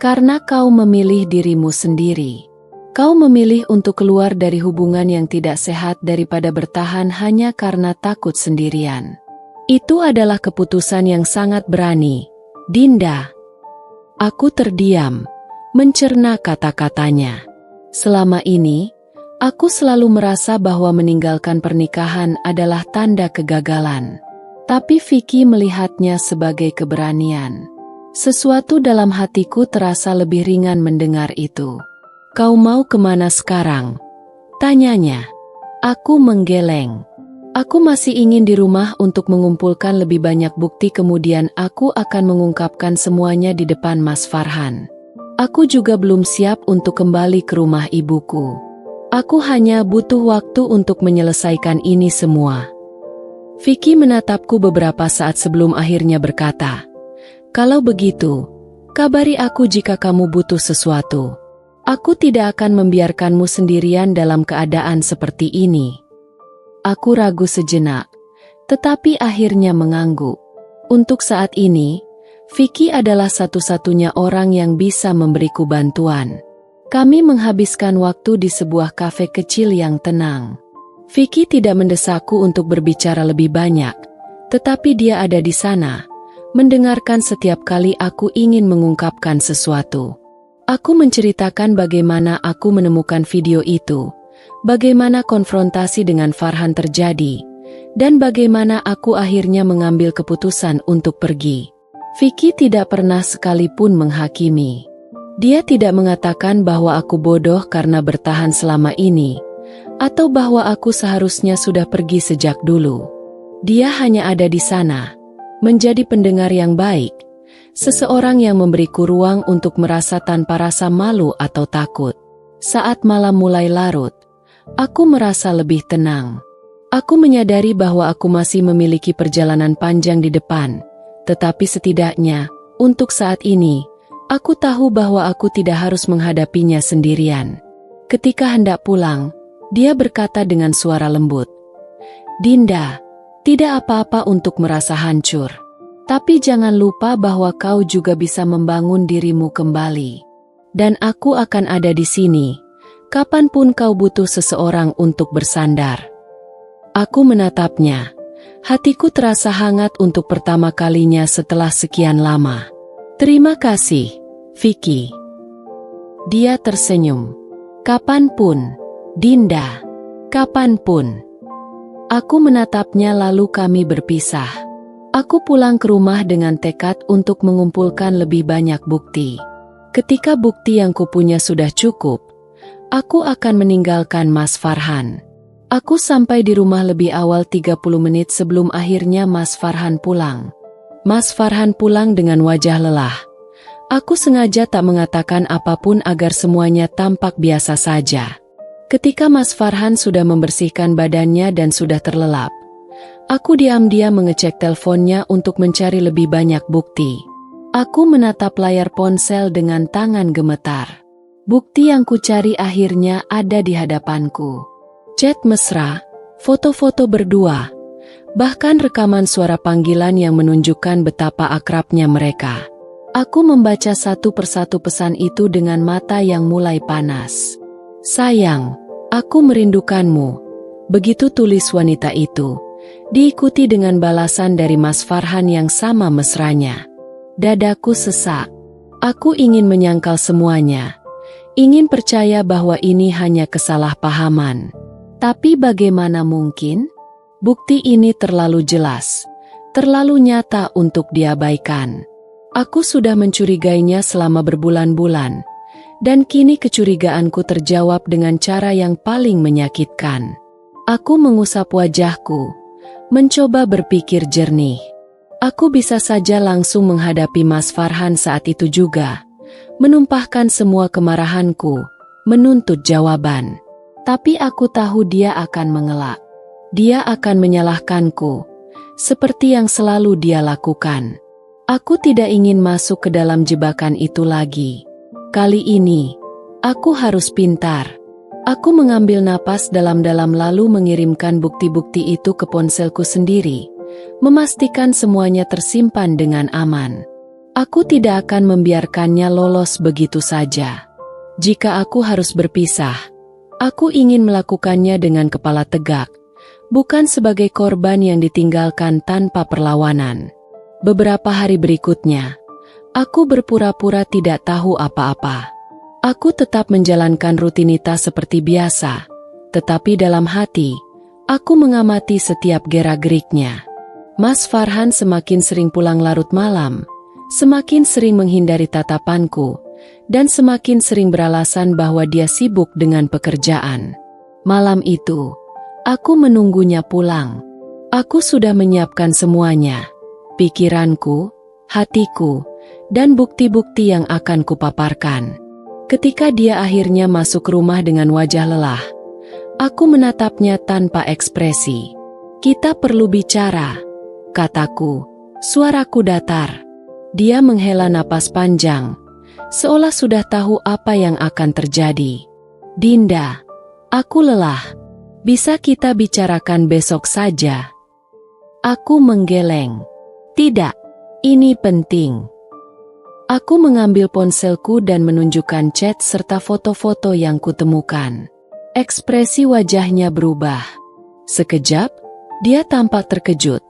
Speaker 1: Karena kau memilih dirimu sendiri. Kau memilih untuk keluar dari hubungan yang tidak sehat daripada bertahan hanya karena takut sendirian. Itu adalah keputusan yang sangat berani, Dinda. Aku terdiam, mencerna kata-katanya. Selama ini, aku selalu merasa bahwa meninggalkan pernikahan adalah tanda kegagalan. Tapi Vicky melihatnya sebagai keberanian. Sesuatu dalam hatiku terasa lebih ringan mendengar itu. Kau mau kemana sekarang? Tanyanya. Aku menggeleng. Aku masih ingin di rumah untuk mengumpulkan lebih banyak bukti, kemudian aku akan mengungkapkan semuanya di depan Mas Farhan. Aku juga belum siap untuk kembali ke rumah ibuku. Aku hanya butuh waktu untuk menyelesaikan ini semua. Vicky menatapku beberapa saat sebelum akhirnya berkata, "Kalau begitu, kabari aku jika kamu butuh sesuatu. Aku tidak akan membiarkanmu sendirian dalam keadaan seperti ini." Aku ragu sejenak, tetapi akhirnya mengangguk. Untuk saat ini, Vicky adalah satu-satunya orang yang bisa memberiku bantuan. Kami menghabiskan waktu di sebuah kafe kecil yang tenang. Vicky tidak mendesakku untuk berbicara lebih banyak, tetapi dia ada di sana, mendengarkan setiap kali aku ingin mengungkapkan sesuatu. Aku menceritakan bagaimana aku menemukan video itu, bagaimana konfrontasi dengan Farhan terjadi, dan bagaimana aku akhirnya mengambil keputusan untuk pergi. Vicky tidak pernah sekalipun menghakimi. Dia tidak mengatakan bahwa aku bodoh karena bertahan selama ini, atau bahwa aku seharusnya sudah pergi sejak dulu. Dia hanya ada di sana, menjadi pendengar yang baik, seseorang yang memberiku ruang untuk merasa tanpa rasa malu atau takut. Saat malam mulai larut, aku merasa lebih tenang. Aku menyadari bahwa aku masih memiliki perjalanan panjang di depan, tetapi setidaknya, untuk saat ini, aku tahu bahwa aku tidak harus menghadapinya sendirian. Ketika hendak pulang, dia berkata dengan suara lembut, "Dinda, tidak apa-apa untuk merasa hancur. Tapi jangan lupa bahwa kau juga bisa membangun dirimu kembali. Dan aku akan ada di sini, kapanpun kau butuh seseorang untuk bersandar." Aku menatapnya. Hatiku terasa hangat untuk pertama kalinya setelah sekian lama. "Terima kasih, Vicky." Dia tersenyum. "Kapanpun, Dinda. Kapanpun." Aku menatapnya lalu kami berpisah. Aku pulang ke rumah dengan tekad untuk mengumpulkan lebih banyak bukti. Ketika bukti yang kupunya sudah cukup, aku akan meninggalkan Mas Farhan. Aku sampai di rumah lebih awal 30 menit sebelum akhirnya Mas Farhan pulang. Mas Farhan pulang dengan wajah lelah. Aku sengaja tak mengatakan apapun agar semuanya tampak biasa saja. Ketika Mas Farhan sudah membersihkan badannya dan sudah terlelap, aku diam-diam mengecek teleponnya untuk mencari lebih banyak bukti. Aku menatap layar ponsel dengan tangan gemetar. Bukti yang kucari akhirnya ada di hadapanku. Chat mesra, foto-foto berdua, bahkan rekaman suara panggilan yang menunjukkan betapa akrabnya mereka. Aku membaca satu persatu pesan itu dengan mata yang mulai panas. "Sayang, aku merindukanmu," begitu tulis wanita itu, diikuti dengan balasan dari Mas Farhan yang sama mesranya. Dadaku sesak. Aku ingin menyangkal semuanya, ingin percaya bahwa ini hanya kesalahpahaman. Tapi bagaimana mungkin? Bukti ini terlalu jelas, terlalu nyata untuk diabaikan. Aku sudah mencurigainya selama berbulan-bulan, dan kini kecurigaanku terjawab dengan cara yang paling menyakitkan. Aku mengusap wajahku, mencoba berpikir jernih. Aku bisa saja langsung menghadapi Mas Farhan saat itu juga, menumpahkan semua kemarahanku, menuntut jawaban. Tapi aku tahu dia akan mengelak. Dia akan menyalahkanku, seperti yang selalu dia lakukan. Aku tidak ingin masuk ke dalam jebakan itu lagi. Kali ini, aku harus pintar. Aku mengambil napas dalam-dalam lalu mengirimkan bukti-bukti itu ke ponselku sendiri, memastikan semuanya tersimpan dengan aman. Aku tidak akan membiarkannya lolos begitu saja. Jika aku harus berpisah, aku ingin melakukannya dengan kepala tegak, bukan sebagai korban yang ditinggalkan tanpa perlawanan. Beberapa hari berikutnya, aku berpura-pura tidak tahu apa-apa. Aku tetap menjalankan rutinitas seperti biasa, tetapi dalam hati, aku mengamati setiap gerak-geriknya. Mas Farhan semakin sering pulang larut malam, semakin sering menghindari tatapanku, dan semakin sering beralasan bahwa dia sibuk dengan pekerjaan. Malam itu, aku menunggunya pulang. Aku sudah menyiapkan semuanya, pikiranku, hatiku, dan bukti-bukti yang akan kupaparkan. Ketika dia akhirnya masuk rumah dengan wajah lelah, aku menatapnya tanpa ekspresi. "Kita perlu bicara," kataku, suaraku datar. Dia menghela napas panjang, seolah sudah tahu apa yang akan terjadi. "Dinda, aku lelah. Bisa kita bicarakan besok saja?" Aku menggeleng. "Tidak, ini penting." Aku mengambil ponselku dan menunjukkan chat serta foto-foto yang kutemukan. Ekspresi wajahnya berubah. Sekejap, dia tampak terkejut.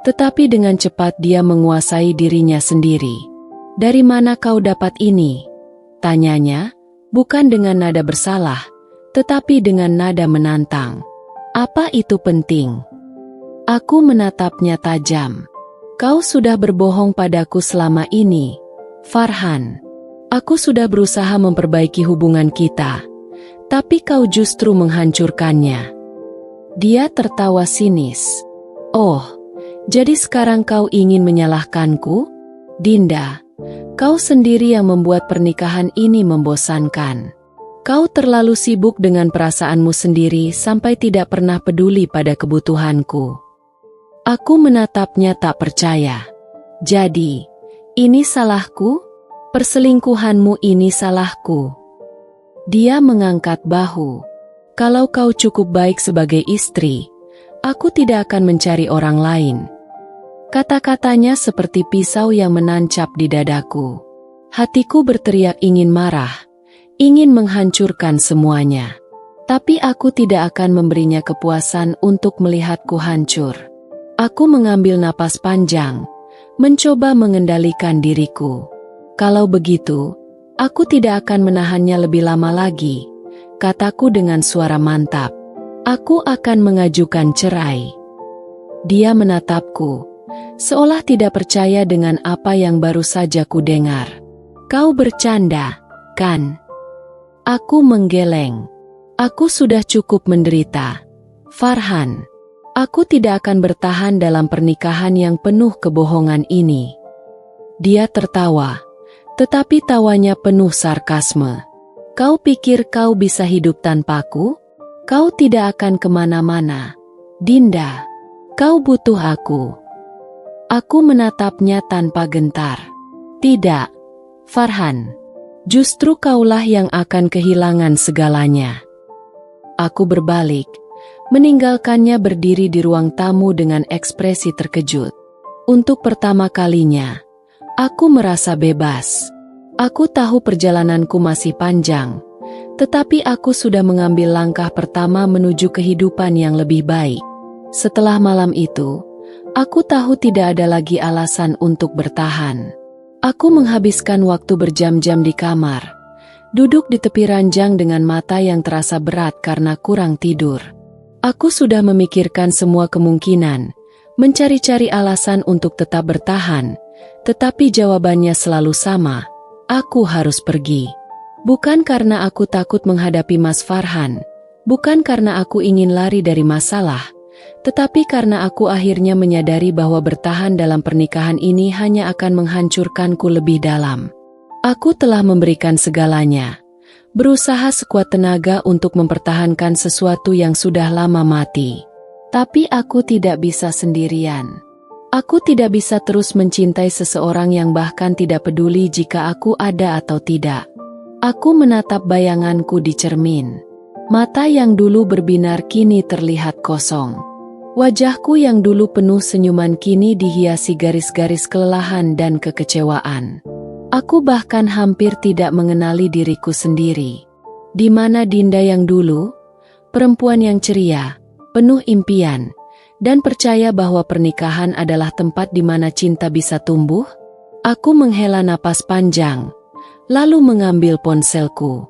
Speaker 1: Tetapi dengan cepat dia menguasai dirinya sendiri. "Dari mana kau dapat ini?" tanyanya, bukan dengan nada bersalah, tetapi dengan nada menantang. "Apa itu penting?" Aku menatapnya tajam. "Kau sudah berbohong padaku selama ini, Farhan. Aku sudah berusaha memperbaiki hubungan kita, tapi kau justru menghancurkannya." Dia tertawa sinis. "Oh, jadi sekarang kau ingin menyalahkanku? Dinda, kau sendiri yang membuat pernikahan ini membosankan. Kau terlalu sibuk dengan perasaanmu sendiri sampai tidak pernah peduli pada kebutuhanku." Aku menatapnya tak percaya. "Jadi, ini salahku? Perselingkuhanmu ini salahku?" Dia mengangkat bahu. "Kalau kau cukup baik sebagai istri, aku tidak akan mencari orang lain." Kata-katanya seperti pisau yang menancap di dadaku. Hatiku berteriak ingin marah, ingin menghancurkan semuanya. Tapi aku tidak akan memberinya kepuasan untuk melihatku hancur. Aku mengambil napas panjang, mencoba mengendalikan diriku. "Kalau begitu, aku tidak akan menahannya lebih lama lagi," kataku dengan suara mantap. "Aku akan mengajukan cerai." Dia menatapku, seolah tidak percaya dengan apa yang baru saja ku dengar. "Kau bercanda, kan?" Aku menggeleng. "Aku sudah cukup menderita, Farhan. Aku tidak akan bertahan dalam pernikahan yang penuh kebohongan ini." Dia tertawa, tetapi tawanya penuh sarkasme. "Kau pikir kau bisa hidup tanpaku? Kau tidak akan kemana-mana. Dinda, kau butuh aku." Aku menatapnya tanpa gentar. "Tidak, Farhan. Justru kaulah yang akan kehilangan segalanya." Aku berbalik, meninggalkannya berdiri di ruang tamu dengan ekspresi terkejut. Untuk pertama kalinya, aku merasa bebas. Aku tahu perjalananku masih panjang, tetapi aku sudah mengambil langkah pertama menuju kehidupan yang lebih baik. Setelah malam itu, aku tahu tidak ada lagi alasan untuk bertahan. Aku menghabiskan waktu berjam-jam di kamar, duduk di tepi ranjang dengan mata yang terasa berat karena kurang tidur. Aku sudah memikirkan semua kemungkinan, mencari-cari alasan untuk tetap bertahan, tetapi jawabannya selalu sama: aku harus pergi. Bukan karena aku takut menghadapi Mas Farhan, bukan karena aku ingin lari dari masalah, tetapi karena aku akhirnya menyadari bahwa bertahan dalam pernikahan ini hanya akan menghancurkanku lebih dalam. Aku telah memberikan segalanya, berusaha sekuat tenaga untuk mempertahankan sesuatu yang sudah lama mati. Tapi aku tidak bisa sendirian. Aku tidak bisa terus mencintai seseorang yang bahkan tidak peduli jika aku ada atau tidak. Aku menatap bayanganku di cermin. Mata yang dulu berbinar kini terlihat kosong. Wajahku yang dulu penuh senyuman kini dihiasi garis-garis kelelahan dan kekecewaan. Aku bahkan hampir tidak mengenali diriku sendiri. Di mana Dinda yang dulu? Perempuan yang ceria, penuh impian, dan percaya bahwa pernikahan adalah tempat di mana cinta bisa tumbuh? Aku menghela napas panjang, lalu mengambil ponselku.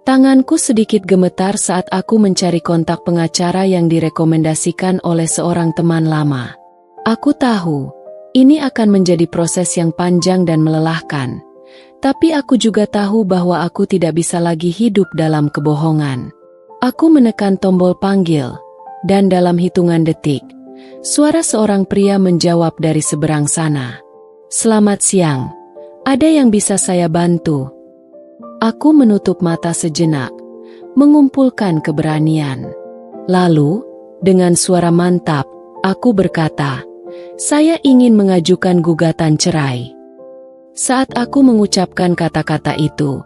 Speaker 1: Tanganku sedikit gemetar saat aku mencari kontak pengacara yang direkomendasikan oleh seorang teman lama. Aku tahu, ini akan menjadi proses yang panjang dan melelahkan. Tapi aku juga tahu bahwa aku tidak bisa lagi hidup dalam kebohongan. Aku menekan tombol panggil, dan dalam hitungan detik, suara seorang pria menjawab dari seberang sana. "Selamat siang, ada yang bisa saya bantu?" Aku menutup mata sejenak, mengumpulkan keberanian. Lalu, dengan suara mantap, aku berkata, "Saya ingin mengajukan gugatan cerai." Saat aku mengucapkan kata-kata itu,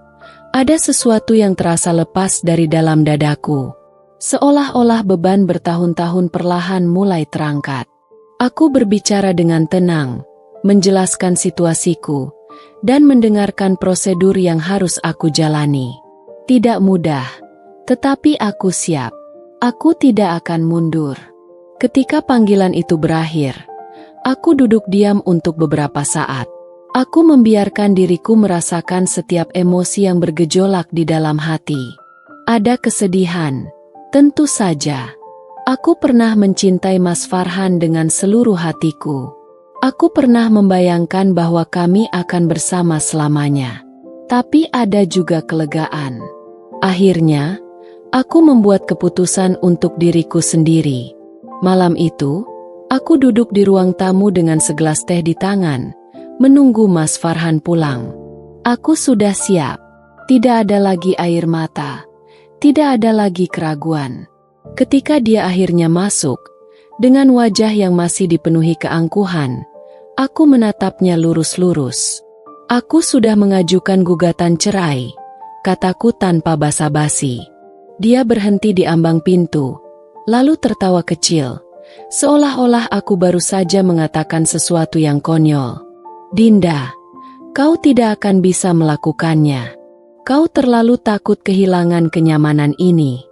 Speaker 1: ada sesuatu yang terasa lepas dari dalam dadaku. Seolah-olah beban bertahun-tahun perlahan mulai terangkat. Aku berbicara dengan tenang, menjelaskan situasiku, dan mendengarkan prosedur yang harus aku jalani. Tidak mudah, tetapi aku siap. Aku tidak akan mundur. Ketika panggilan itu berakhir, aku duduk diam untuk beberapa saat. Aku membiarkan diriku merasakan setiap emosi yang bergejolak di dalam hati. Ada kesedihan, tentu saja. Aku pernah mencintai Mas Farhan dengan seluruh hatiku. Aku pernah membayangkan bahwa kami akan bersama selamanya. Tapi ada juga kelegaan. Akhirnya, aku membuat keputusan untuk diriku sendiri. Malam itu, aku duduk di ruang tamu dengan segelas teh di tangan, menunggu Mas Farhan pulang. Aku sudah siap. Tidak ada lagi air mata. Tidak ada lagi keraguan. Ketika dia akhirnya masuk, dengan wajah yang masih dipenuhi keangkuhan, aku menatapnya lurus-lurus. "Aku sudah mengajukan gugatan cerai," kataku tanpa basa-basi. Dia berhenti di ambang pintu, lalu tertawa kecil, seolah-olah aku baru saja mengatakan sesuatu yang konyol. "Dinda, kau tidak akan bisa melakukannya. Kau terlalu takut kehilangan kenyamanan ini."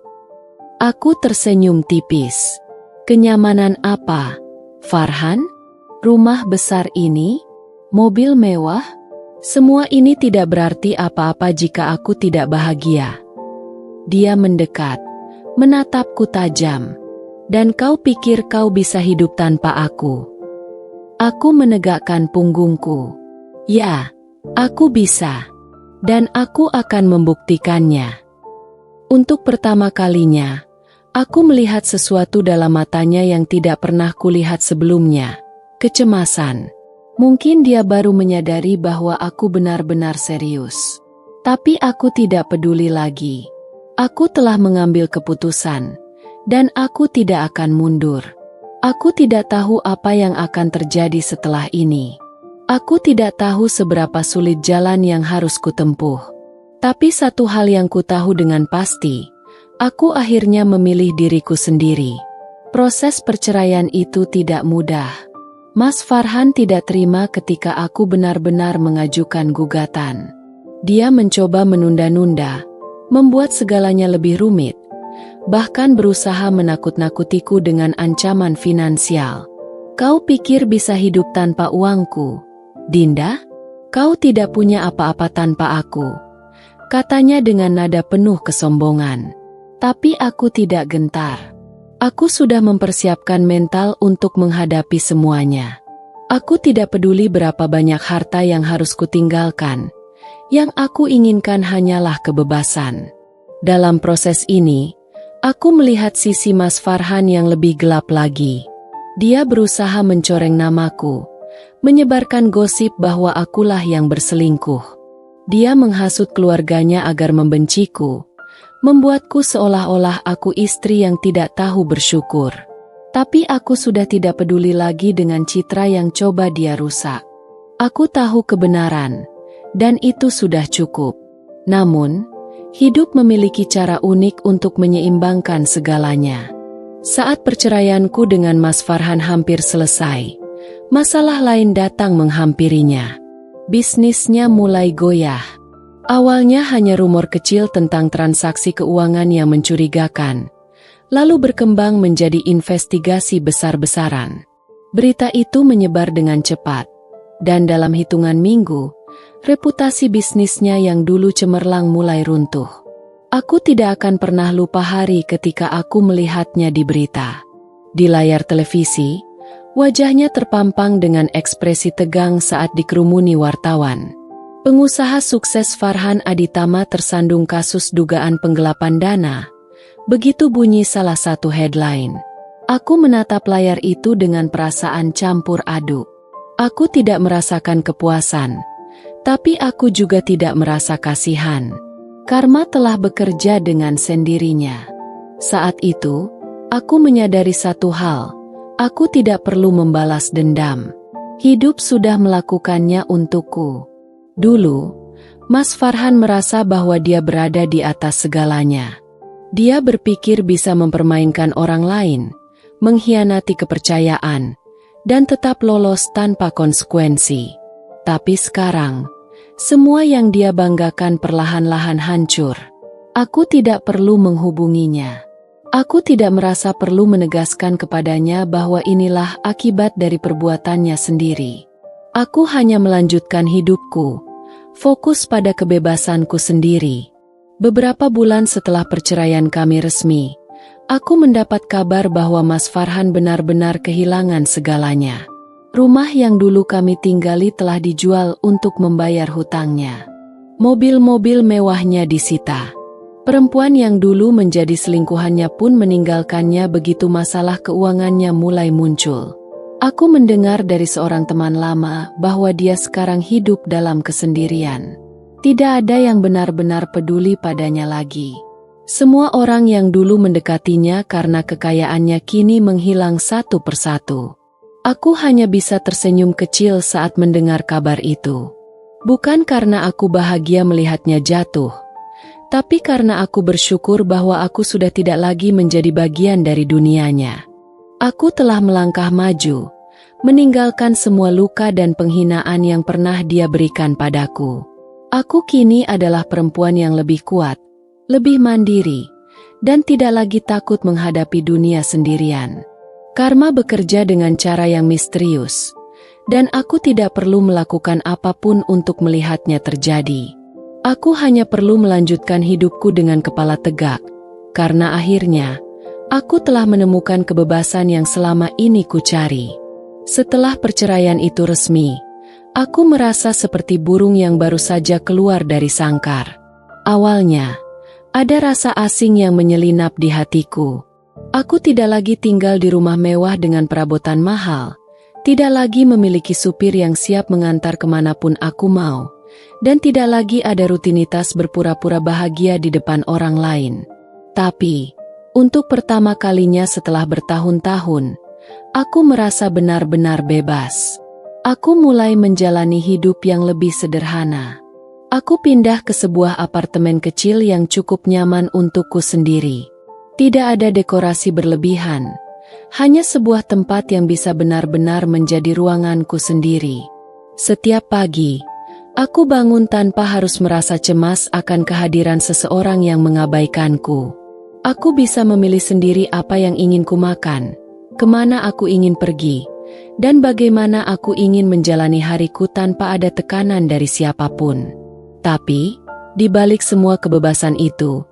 Speaker 1: Aku tersenyum tipis. "Kenyamanan apa, Farhan? Rumah besar ini? Mobil mewah? Semua ini tidak berarti apa-apa jika aku tidak bahagia." Dia mendekat, menatapku tajam. "Dan kau pikir kau bisa hidup tanpa aku?" Aku menegakkan punggungku. "Ya, aku bisa. Dan aku akan membuktikannya." Untuk pertama kalinya, aku melihat sesuatu dalam matanya yang tidak pernah kulihat sebelumnya. Kecemasan. Mungkin dia baru menyadari bahwa aku benar-benar serius. Tapi aku tidak peduli lagi. Aku telah mengambil keputusan, dan aku tidak akan mundur. Aku tidak tahu apa yang akan terjadi setelah ini. Aku tidak tahu seberapa sulit jalan yang harus kutempuh. Tapi satu hal yang kutahu dengan pasti, aku akhirnya memilih diriku sendiri. Proses perceraian itu tidak mudah. Mas Farhan tidak terima ketika aku benar-benar mengajukan gugatan. Dia mencoba menunda-nunda, membuat segalanya lebih rumit, bahkan berusaha menakut-nakutiku dengan ancaman finansial. "Kau pikir bisa hidup tanpa uangku, Dinda? Kau tidak punya apa-apa tanpa aku," katanya dengan nada penuh kesombongan. Tapi aku tidak gentar. Aku sudah mempersiapkan mental untuk menghadapi semuanya. Aku tidak peduli berapa banyak harta yang harus kutinggalkan. Yang aku inginkan hanyalah kebebasan. Dalam proses ini, aku melihat sisi Mas Farhan yang lebih gelap lagi. Dia berusaha mencoreng namaku, menyebarkan gosip bahwa akulah yang berselingkuh. Dia menghasut keluarganya agar membenciku, membuatku seolah-olah aku istri yang tidak tahu bersyukur. Tapi aku sudah tidak peduli lagi dengan citra yang coba dia rusak. Aku tahu kebenaran, dan itu sudah cukup. Namun, hidup memiliki cara unik untuk menyeimbangkan segalanya. Saat perceraianku dengan Mas Farhan hampir selesai, masalah lain datang menghampirinya. Bisnisnya mulai goyah. Awalnya hanya rumor kecil tentang transaksi keuangan yang mencurigakan, lalu berkembang menjadi investigasi besar-besaran. Berita itu menyebar dengan cepat, dan dalam hitungan minggu, reputasi bisnisnya yang dulu cemerlang mulai runtuh. Aku tidak akan pernah lupa hari ketika aku melihatnya di berita. Di layar televisi, wajahnya terpampang dengan ekspresi tegang saat dikerumuni wartawan. Pengusaha sukses Farhan Aditama tersandung kasus dugaan penggelapan dana. Begitu bunyi salah satu headline. Aku menatap layar itu dengan perasaan campur aduk. Aku tidak merasakan kepuasan, tapi aku juga tidak merasa kasihan. Karma telah bekerja dengan sendirinya. Saat itu, aku menyadari satu hal. Aku tidak perlu membalas dendam. Hidup sudah melakukannya untukku. Dulu, Mas Farhan merasa bahwa dia berada di atas segalanya. Dia berpikir bisa mempermainkan orang lain, mengkhianati kepercayaan, dan tetap lolos tanpa konsekuensi. Tapi sekarang, semua yang dia banggakan perlahan-lahan hancur. Aku tidak perlu menghubunginya. Aku tidak merasa perlu menegaskan kepadanya bahwa inilah akibat dari perbuatannya sendiri. Aku hanya melanjutkan hidupku, fokus pada kebebasanku sendiri. Beberapa bulan setelah perceraian kami resmi, aku mendapat kabar bahwa Mas Farhan benar-benar kehilangan segalanya. Rumah yang dulu kami tinggali telah dijual untuk membayar hutangnya. Mobil-mobil mewahnya disita. Perempuan yang dulu menjadi selingkuhannya pun meninggalkannya begitu masalah keuangannya mulai muncul. Aku mendengar dari seorang teman lama bahwa dia sekarang hidup dalam kesendirian. Tidak ada yang benar-benar peduli padanya lagi. Semua orang yang dulu mendekatinya karena kekayaannya kini menghilang satu persatu. Aku hanya bisa tersenyum kecil saat mendengar kabar itu. Bukan karena aku bahagia melihatnya jatuh, tapi karena aku bersyukur bahwa aku sudah tidak lagi menjadi bagian dari dunianya. Aku telah melangkah maju, meninggalkan semua luka dan penghinaan yang pernah dia berikan padaku. Aku kini adalah perempuan yang lebih kuat, lebih mandiri, dan tidak lagi takut menghadapi dunia sendirian. Karma bekerja dengan cara yang misterius, dan aku tidak perlu melakukan apapun untuk melihatnya terjadi. Aku hanya perlu melanjutkan hidupku dengan kepala tegak, karena akhirnya, aku telah menemukan kebebasan yang selama ini kucari. Setelah perceraian itu resmi, aku merasa seperti burung yang baru saja keluar dari sangkar. Awalnya, ada rasa asing yang menyelinap di hatiku. Aku tidak lagi tinggal di rumah mewah dengan perabotan mahal, tidak lagi memiliki supir yang siap mengantar kemanapun aku mau, dan tidak lagi ada rutinitas berpura-pura bahagia di depan orang lain. Tapi, untuk pertama kalinya setelah bertahun-tahun, aku merasa benar-benar bebas. Aku mulai menjalani hidup yang lebih sederhana. Aku pindah ke sebuah apartemen kecil yang cukup nyaman untukku sendiri. Tidak ada dekorasi berlebihan, hanya sebuah tempat yang bisa benar-benar menjadi ruanganku sendiri. Setiap pagi, aku bangun tanpa harus merasa cemas akan kehadiran seseorang yang mengabaikanku. Aku bisa memilih sendiri apa yang ingin ku makan, kemana aku ingin pergi, dan bagaimana aku ingin menjalani hariku tanpa ada tekanan dari siapapun. Tapi, di balik semua kebebasan itu,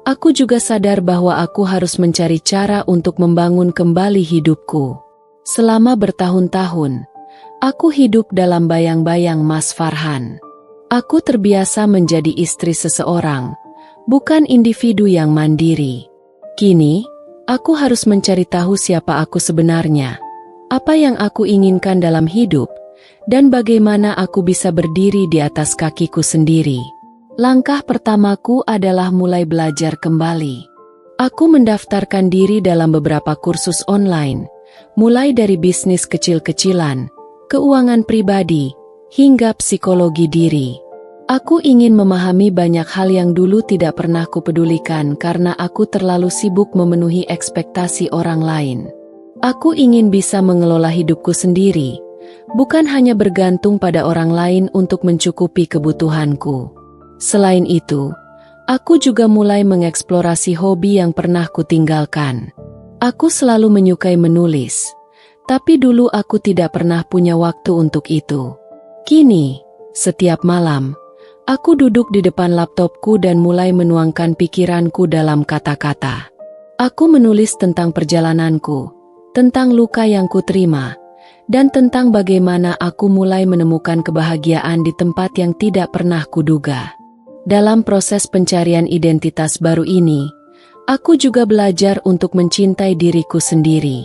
Speaker 1: aku juga sadar bahwa aku harus mencari cara untuk membangun kembali hidupku. Selama bertahun-tahun, aku hidup dalam bayang-bayang Mas Farhan. Aku terbiasa menjadi istri seseorang, bukan individu yang mandiri. Kini, aku harus mencari tahu siapa aku sebenarnya, apa yang aku inginkan dalam hidup, dan bagaimana aku bisa berdiri di atas kakiku sendiri. Langkah pertamaku adalah mulai belajar kembali. Aku mendaftarkan diri dalam beberapa kursus online, mulai dari bisnis kecil-kecilan, keuangan pribadi, hingga psikologi diri. Aku ingin memahami banyak hal yang dulu tidak pernah kupedulikan karena aku terlalu sibuk memenuhi ekspektasi orang lain. Aku ingin bisa mengelola hidupku sendiri, bukan hanya bergantung pada orang lain untuk mencukupi kebutuhanku. Selain itu, aku juga mulai mengeksplorasi hobi yang pernah kutinggalkan. Aku selalu menyukai menulis, tapi dulu aku tidak pernah punya waktu untuk itu. Kini, setiap malam, aku duduk di depan laptopku dan mulai menuangkan pikiranku dalam kata-kata. Aku menulis tentang perjalananku, tentang luka yang kuterima, dan tentang bagaimana aku mulai menemukan kebahagiaan di tempat yang tidak pernah kuduga. Dalam proses pencarian identitas baru ini, aku juga belajar untuk mencintai diriku sendiri.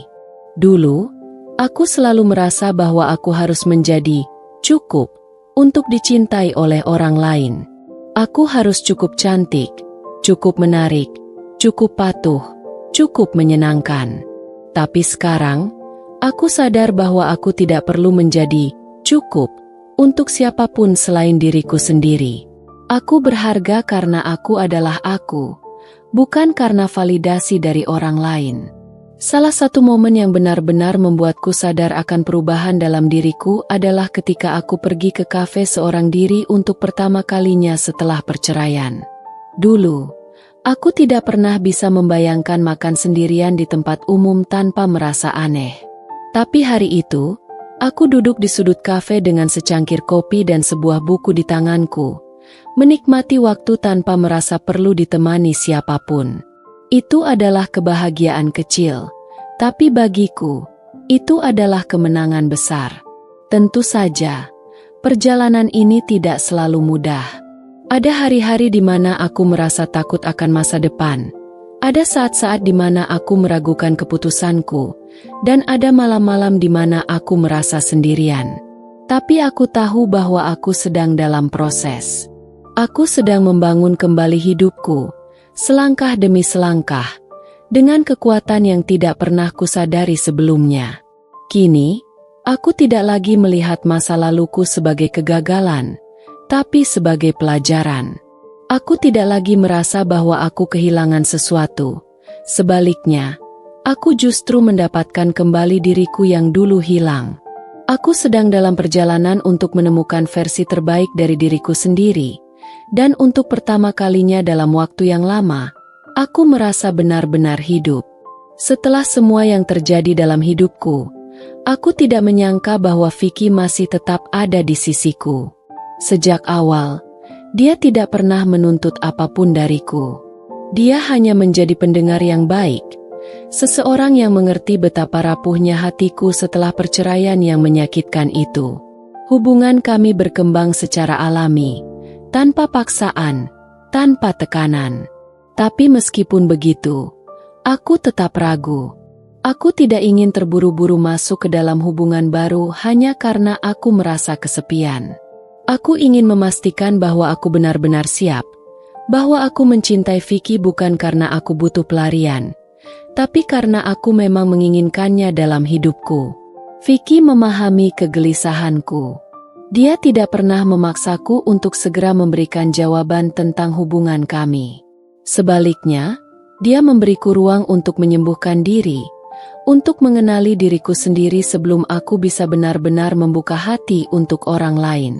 Speaker 1: Dulu, aku selalu merasa bahwa aku harus menjadi cukup untuk dicintai oleh orang lain. Aku harus cukup cantik, cukup menarik, cukup patuh, cukup menyenangkan. Tapi sekarang, aku sadar bahwa aku tidak perlu menjadi cukup untuk siapapun selain diriku sendiri. Aku berharga karena aku adalah aku, bukan karena validasi dari orang lain. Salah satu momen yang benar-benar membuatku sadar akan perubahan dalam diriku adalah ketika aku pergi ke kafe seorang diri untuk pertama kalinya setelah perceraian. Dulu, aku tidak pernah bisa membayangkan makan sendirian di tempat umum tanpa merasa aneh. Tapi hari itu, aku duduk di sudut kafe dengan secangkir kopi dan sebuah buku di tanganku, menikmati waktu tanpa merasa perlu ditemani siapapun. Itu adalah kebahagiaan kecil, tapi bagiku, itu adalah kemenangan besar. Tentu saja, perjalanan ini tidak selalu mudah. Ada hari-hari di mana aku merasa takut akan masa depan. Ada saat-saat di mana aku meragukan keputusanku, dan ada malam-malam di mana aku merasa sendirian. Tapi aku tahu bahwa aku sedang dalam proses. Aku sedang membangun kembali hidupku, selangkah demi selangkah, dengan kekuatan yang tidak pernah kusadari sebelumnya. Kini, aku tidak lagi melihat masa laluku sebagai kegagalan, tapi sebagai pelajaran. Aku tidak lagi merasa bahwa aku kehilangan sesuatu. Sebaliknya, aku justru mendapatkan kembali diriku yang dulu hilang. Aku sedang dalam perjalanan untuk menemukan versi terbaik dari diriku sendiri. Dan untuk pertama kalinya dalam waktu yang lama, aku merasa benar-benar hidup. Setelah semua yang terjadi dalam hidupku, aku tidak menyangka bahwa Vicky masih tetap ada di sisiku. Sejak awal, dia tidak pernah menuntut apapun dariku. Dia hanya menjadi pendengar yang baik, seseorang yang mengerti betapa rapuhnya hatiku setelah perceraian yang menyakitkan itu. Hubungan kami berkembang secara alami, tanpa paksaan, tanpa tekanan. Tapi meskipun begitu, aku tetap ragu. Aku tidak ingin terburu-buru masuk ke dalam hubungan baru hanya karena aku merasa kesepian. Aku ingin memastikan bahwa aku benar-benar siap, bahwa aku mencintai Vicky bukan karena aku butuh pelarian, tapi karena aku memang menginginkannya dalam hidupku. Vicky memahami kegelisahanku. Dia tidak pernah memaksaku untuk segera memberikan jawaban tentang hubungan kami. Sebaliknya, dia memberiku ruang untuk menyembuhkan diri, untuk mengenali diriku sendiri sebelum aku bisa benar-benar membuka hati untuk orang lain.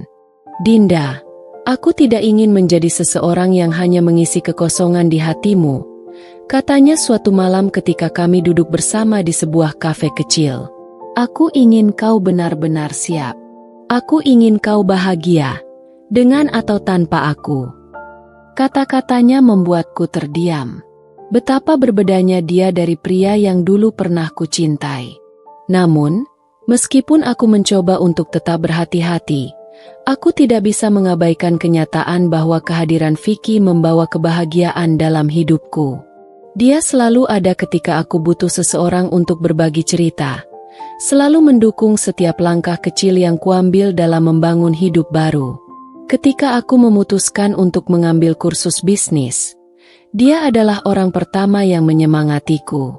Speaker 1: Dinda, aku tidak ingin menjadi seseorang yang hanya mengisi kekosongan di hatimu, katanya suatu malam ketika kami duduk bersama di sebuah kafe kecil. Aku ingin kau benar-benar siap. Aku ingin kau bahagia, dengan atau tanpa aku. Kata-katanya membuatku terdiam. Betapa berbedanya dia dari pria yang dulu pernah kucintai. Namun, meskipun aku mencoba untuk tetap berhati-hati, aku tidak bisa mengabaikan kenyataan bahwa kehadiran Vicky membawa kebahagiaan dalam hidupku. Dia selalu ada ketika aku butuh seseorang untuk berbagi cerita, selalu mendukung setiap langkah kecil yang kuambil dalam membangun hidup baru. Ketika aku memutuskan untuk mengambil kursus bisnis, dia adalah orang pertama yang menyemangatiku.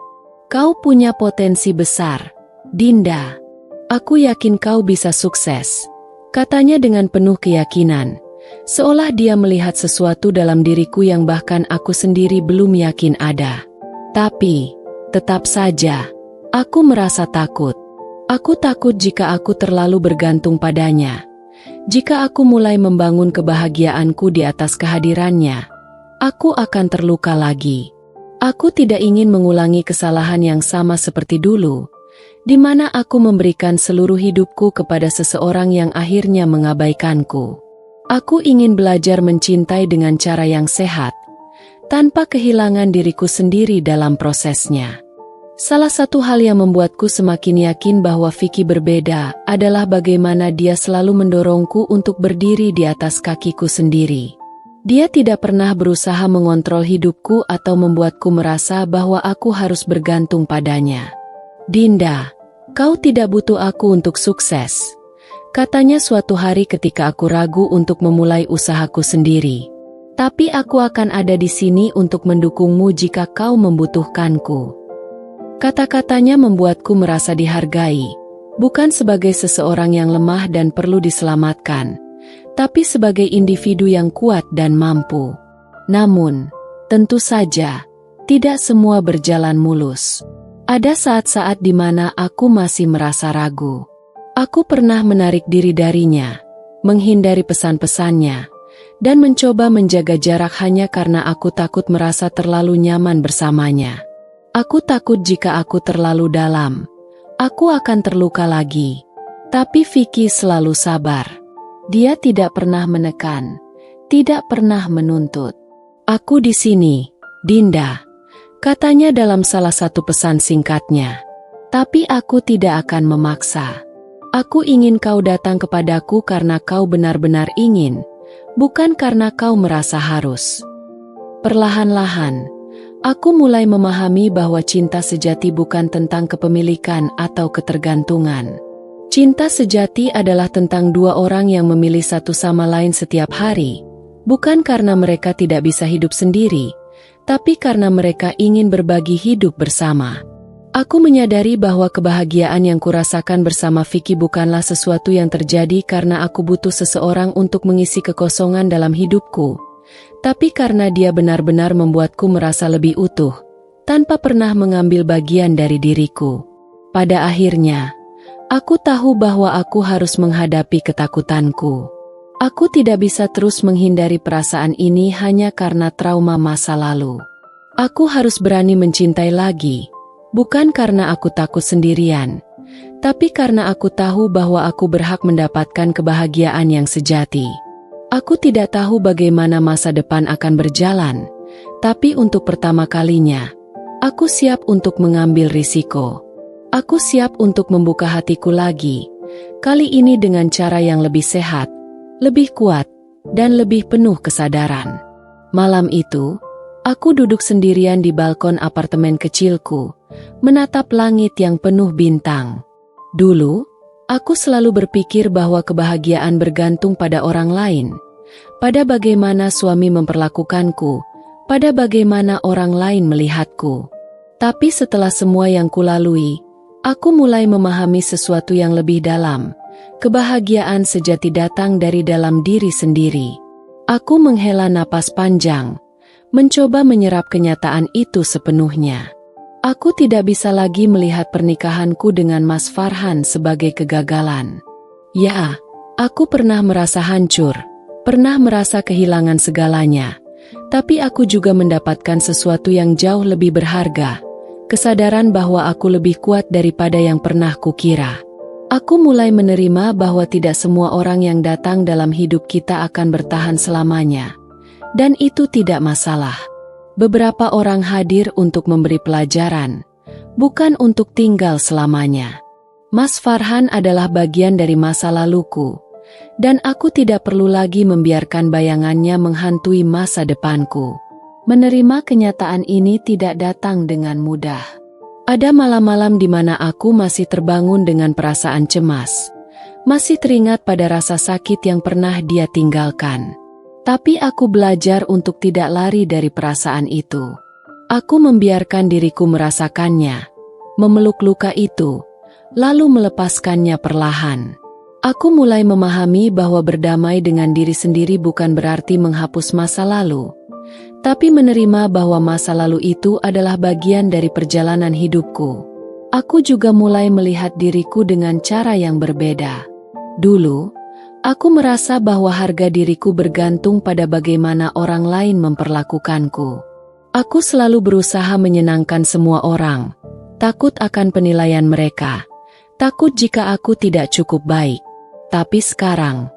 Speaker 1: Kau punya potensi besar, Dinda. Aku yakin kau bisa sukses, katanya dengan penuh keyakinan, Seolah dia melihat sesuatu dalam diriku yang bahkan aku sendiri belum yakin ada. Tapi, tetap saja, aku merasa takut. Aku takut jika aku terlalu bergantung padanya. Jika aku mulai membangun kebahagiaanku di atas kehadirannya, aku akan terluka lagi. Aku tidak ingin mengulangi kesalahan yang sama seperti dulu, di mana aku memberikan seluruh hidupku kepada seseorang yang akhirnya mengabaikanku. Aku ingin belajar mencintai dengan cara yang sehat, tanpa kehilangan diriku sendiri dalam prosesnya. Salah satu hal yang membuatku semakin yakin bahwa Vicky berbeda adalah bagaimana dia selalu mendorongku untuk berdiri di atas kakiku sendiri. Dia tidak pernah berusaha mengontrol hidupku atau membuatku merasa bahwa aku harus bergantung padanya. "Dinda, kau tidak butuh aku untuk sukses," katanya suatu hari ketika aku ragu untuk memulai usahaku sendiri. "Tapi aku akan ada di sini untuk mendukungmu jika kau membutuhkanku." Kata-katanya membuatku merasa dihargai, bukan sebagai seseorang yang lemah dan perlu diselamatkan, tapi sebagai individu yang kuat dan mampu. Namun, tentu saja, tidak semua berjalan mulus. Ada saat-saat di mana aku masih merasa ragu. Aku pernah menarik diri darinya, menghindari pesan-pesannya, dan mencoba menjaga jarak hanya karena aku takut merasa terlalu nyaman bersamanya. Aku takut jika aku terlalu dalam, aku akan terluka lagi. Tapi Vicky selalu sabar. Dia tidak pernah menekan, tidak pernah menuntut. "Aku di sini, Dinda," katanya dalam salah satu pesan singkatnya. "Tapi aku tidak akan memaksa. Aku ingin kau datang kepadaku karena kau benar-benar ingin, bukan karena kau merasa harus." Perlahan-lahan, aku mulai memahami bahwa cinta sejati bukan tentang kepemilikan atau ketergantungan. Cinta sejati adalah tentang dua orang yang memilih satu sama lain setiap hari, bukan karena mereka tidak bisa hidup sendiri, tapi karena mereka ingin berbagi hidup bersama. Aku menyadari bahwa kebahagiaan yang kurasakan bersama Vicky bukanlah sesuatu yang terjadi karena aku butuh seseorang untuk mengisi kekosongan dalam hidupku, tapi karena dia benar-benar membuatku merasa lebih utuh, tanpa pernah mengambil bagian dari diriku. Pada akhirnya, aku tahu bahwa aku harus menghadapi ketakutanku. Aku tidak bisa terus menghindari perasaan ini hanya karena trauma masa lalu. Aku harus berani mencintai lagi. Bukan karena aku takut sendirian, tapi karena aku tahu bahwa aku berhak mendapatkan kebahagiaan yang sejati. Aku tidak tahu bagaimana masa depan akan berjalan, tapi untuk pertama kalinya, aku siap untuk mengambil risiko. Aku siap untuk membuka hatiku lagi, kali ini dengan cara yang lebih sehat, lebih kuat, dan lebih penuh kesadaran. Malam itu, aku duduk sendirian di balkon apartemen kecilku, menatap langit yang penuh bintang. Dulu, aku selalu berpikir bahwa kebahagiaan bergantung pada orang lain, pada bagaimana suami memperlakukanku, pada bagaimana orang lain melihatku. Tapi setelah semua yang kulalui, aku mulai memahami sesuatu yang lebih dalam. Kebahagiaan sejati datang dari dalam diri sendiri. Aku menghela napas panjang, mencoba menyerap kenyataan itu sepenuhnya. Aku tidak bisa lagi melihat pernikahanku dengan Mas Farhan sebagai kegagalan. Ya, aku pernah merasa hancur, pernah merasa kehilangan segalanya. Tapi aku juga mendapatkan sesuatu yang jauh lebih berharga, kesadaran bahwa aku lebih kuat daripada yang pernah kukira. Aku mulai menerima bahwa tidak semua orang yang datang dalam hidup kita akan bertahan selamanya. Dan itu tidak masalah. Beberapa orang hadir untuk memberi pelajaran, bukan untuk tinggal selamanya. Mas Farhan adalah bagian dari masa laluku, dan aku tidak perlu lagi membiarkan bayangannya menghantui masa depanku. Menerima kenyataan ini tidak datang dengan mudah. Ada malam-malam di mana aku masih terbangun dengan perasaan cemas, masih teringat pada rasa sakit yang pernah dia tinggalkan. Tapi aku belajar untuk tidak lari dari perasaan itu. Aku membiarkan diriku merasakannya, memeluk luka itu, lalu melepaskannya perlahan. Aku mulai memahami bahwa berdamai dengan diri sendiri bukan berarti menghapus masa lalu, tapi menerima bahwa masa lalu itu adalah bagian dari perjalanan hidupku. Aku juga mulai melihat diriku dengan cara yang berbeda. Dulu, aku merasa bahwa harga diriku bergantung pada bagaimana orang lain memperlakukanku. Aku selalu berusaha menyenangkan semua orang, takut akan penilaian mereka, takut jika aku tidak cukup baik. Tapi sekarang,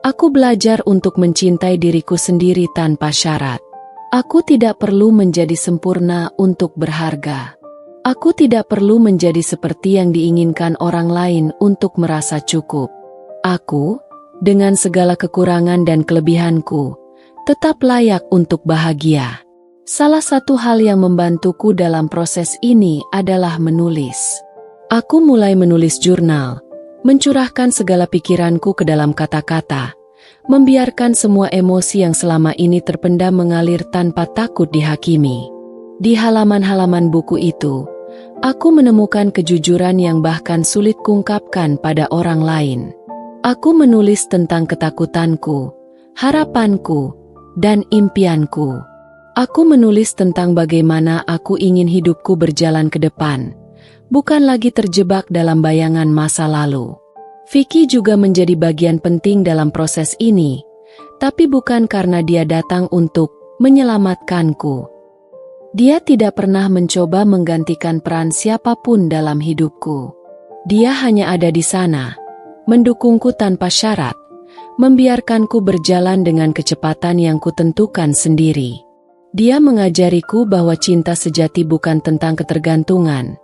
Speaker 1: aku belajar untuk mencintai diriku sendiri tanpa syarat. Aku tidak perlu menjadi sempurna untuk berharga. Aku tidak perlu menjadi seperti yang diinginkan orang lain untuk merasa cukup. Aku, dengan segala kekurangan dan kelebihanku, tetap layak untuk bahagia. Salah satu hal yang membantuku dalam proses ini adalah menulis. Aku mulai menulis jurnal, mencurahkan segala pikiranku ke dalam kata-kata, membiarkan semua emosi yang selama ini terpendam mengalir tanpa takut dihakimi. Di halaman-halaman buku itu, aku menemukan kejujuran yang bahkan sulit kungkapkan pada orang lain. Aku menulis tentang ketakutanku, harapanku, dan impianku. Aku menulis tentang bagaimana aku ingin hidupku berjalan ke depan, bukan lagi terjebak dalam bayangan masa lalu. Vicky juga menjadi bagian penting dalam proses ini, tapi bukan karena dia datang untuk menyelamatkanku. Dia tidak pernah mencoba menggantikan peran siapapun dalam hidupku. Dia hanya ada di sana, mendukungku tanpa syarat, membiarkanku berjalan dengan kecepatan yang kutentukan sendiri. Dia mengajariku bahwa cinta sejati bukan tentang ketergantungan,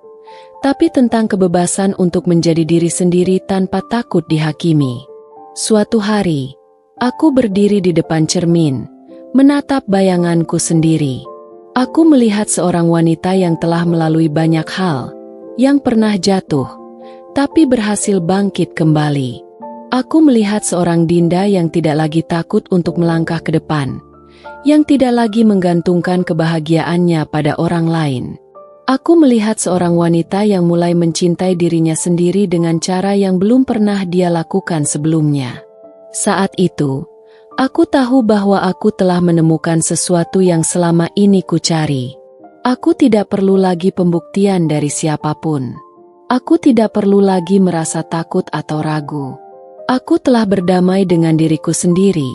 Speaker 1: tapi tentang kebebasan untuk menjadi diri sendiri tanpa takut dihakimi. Suatu hari, aku berdiri di depan cermin, menatap bayanganku sendiri. Aku melihat seorang wanita yang telah melalui banyak hal, yang pernah jatuh, tapi berhasil bangkit kembali. Aku melihat seorang Dinda yang tidak lagi takut untuk melangkah ke depan, yang tidak lagi menggantungkan kebahagiaannya pada orang lain. Aku melihat seorang wanita yang mulai mencintai dirinya sendiri dengan cara yang belum pernah dia lakukan sebelumnya. Saat itu, aku tahu bahwa aku telah menemukan sesuatu yang selama ini kucari. Aku tidak perlu lagi pembuktian dari siapapun. Aku tidak perlu lagi merasa takut atau ragu. Aku telah berdamai dengan diriku sendiri,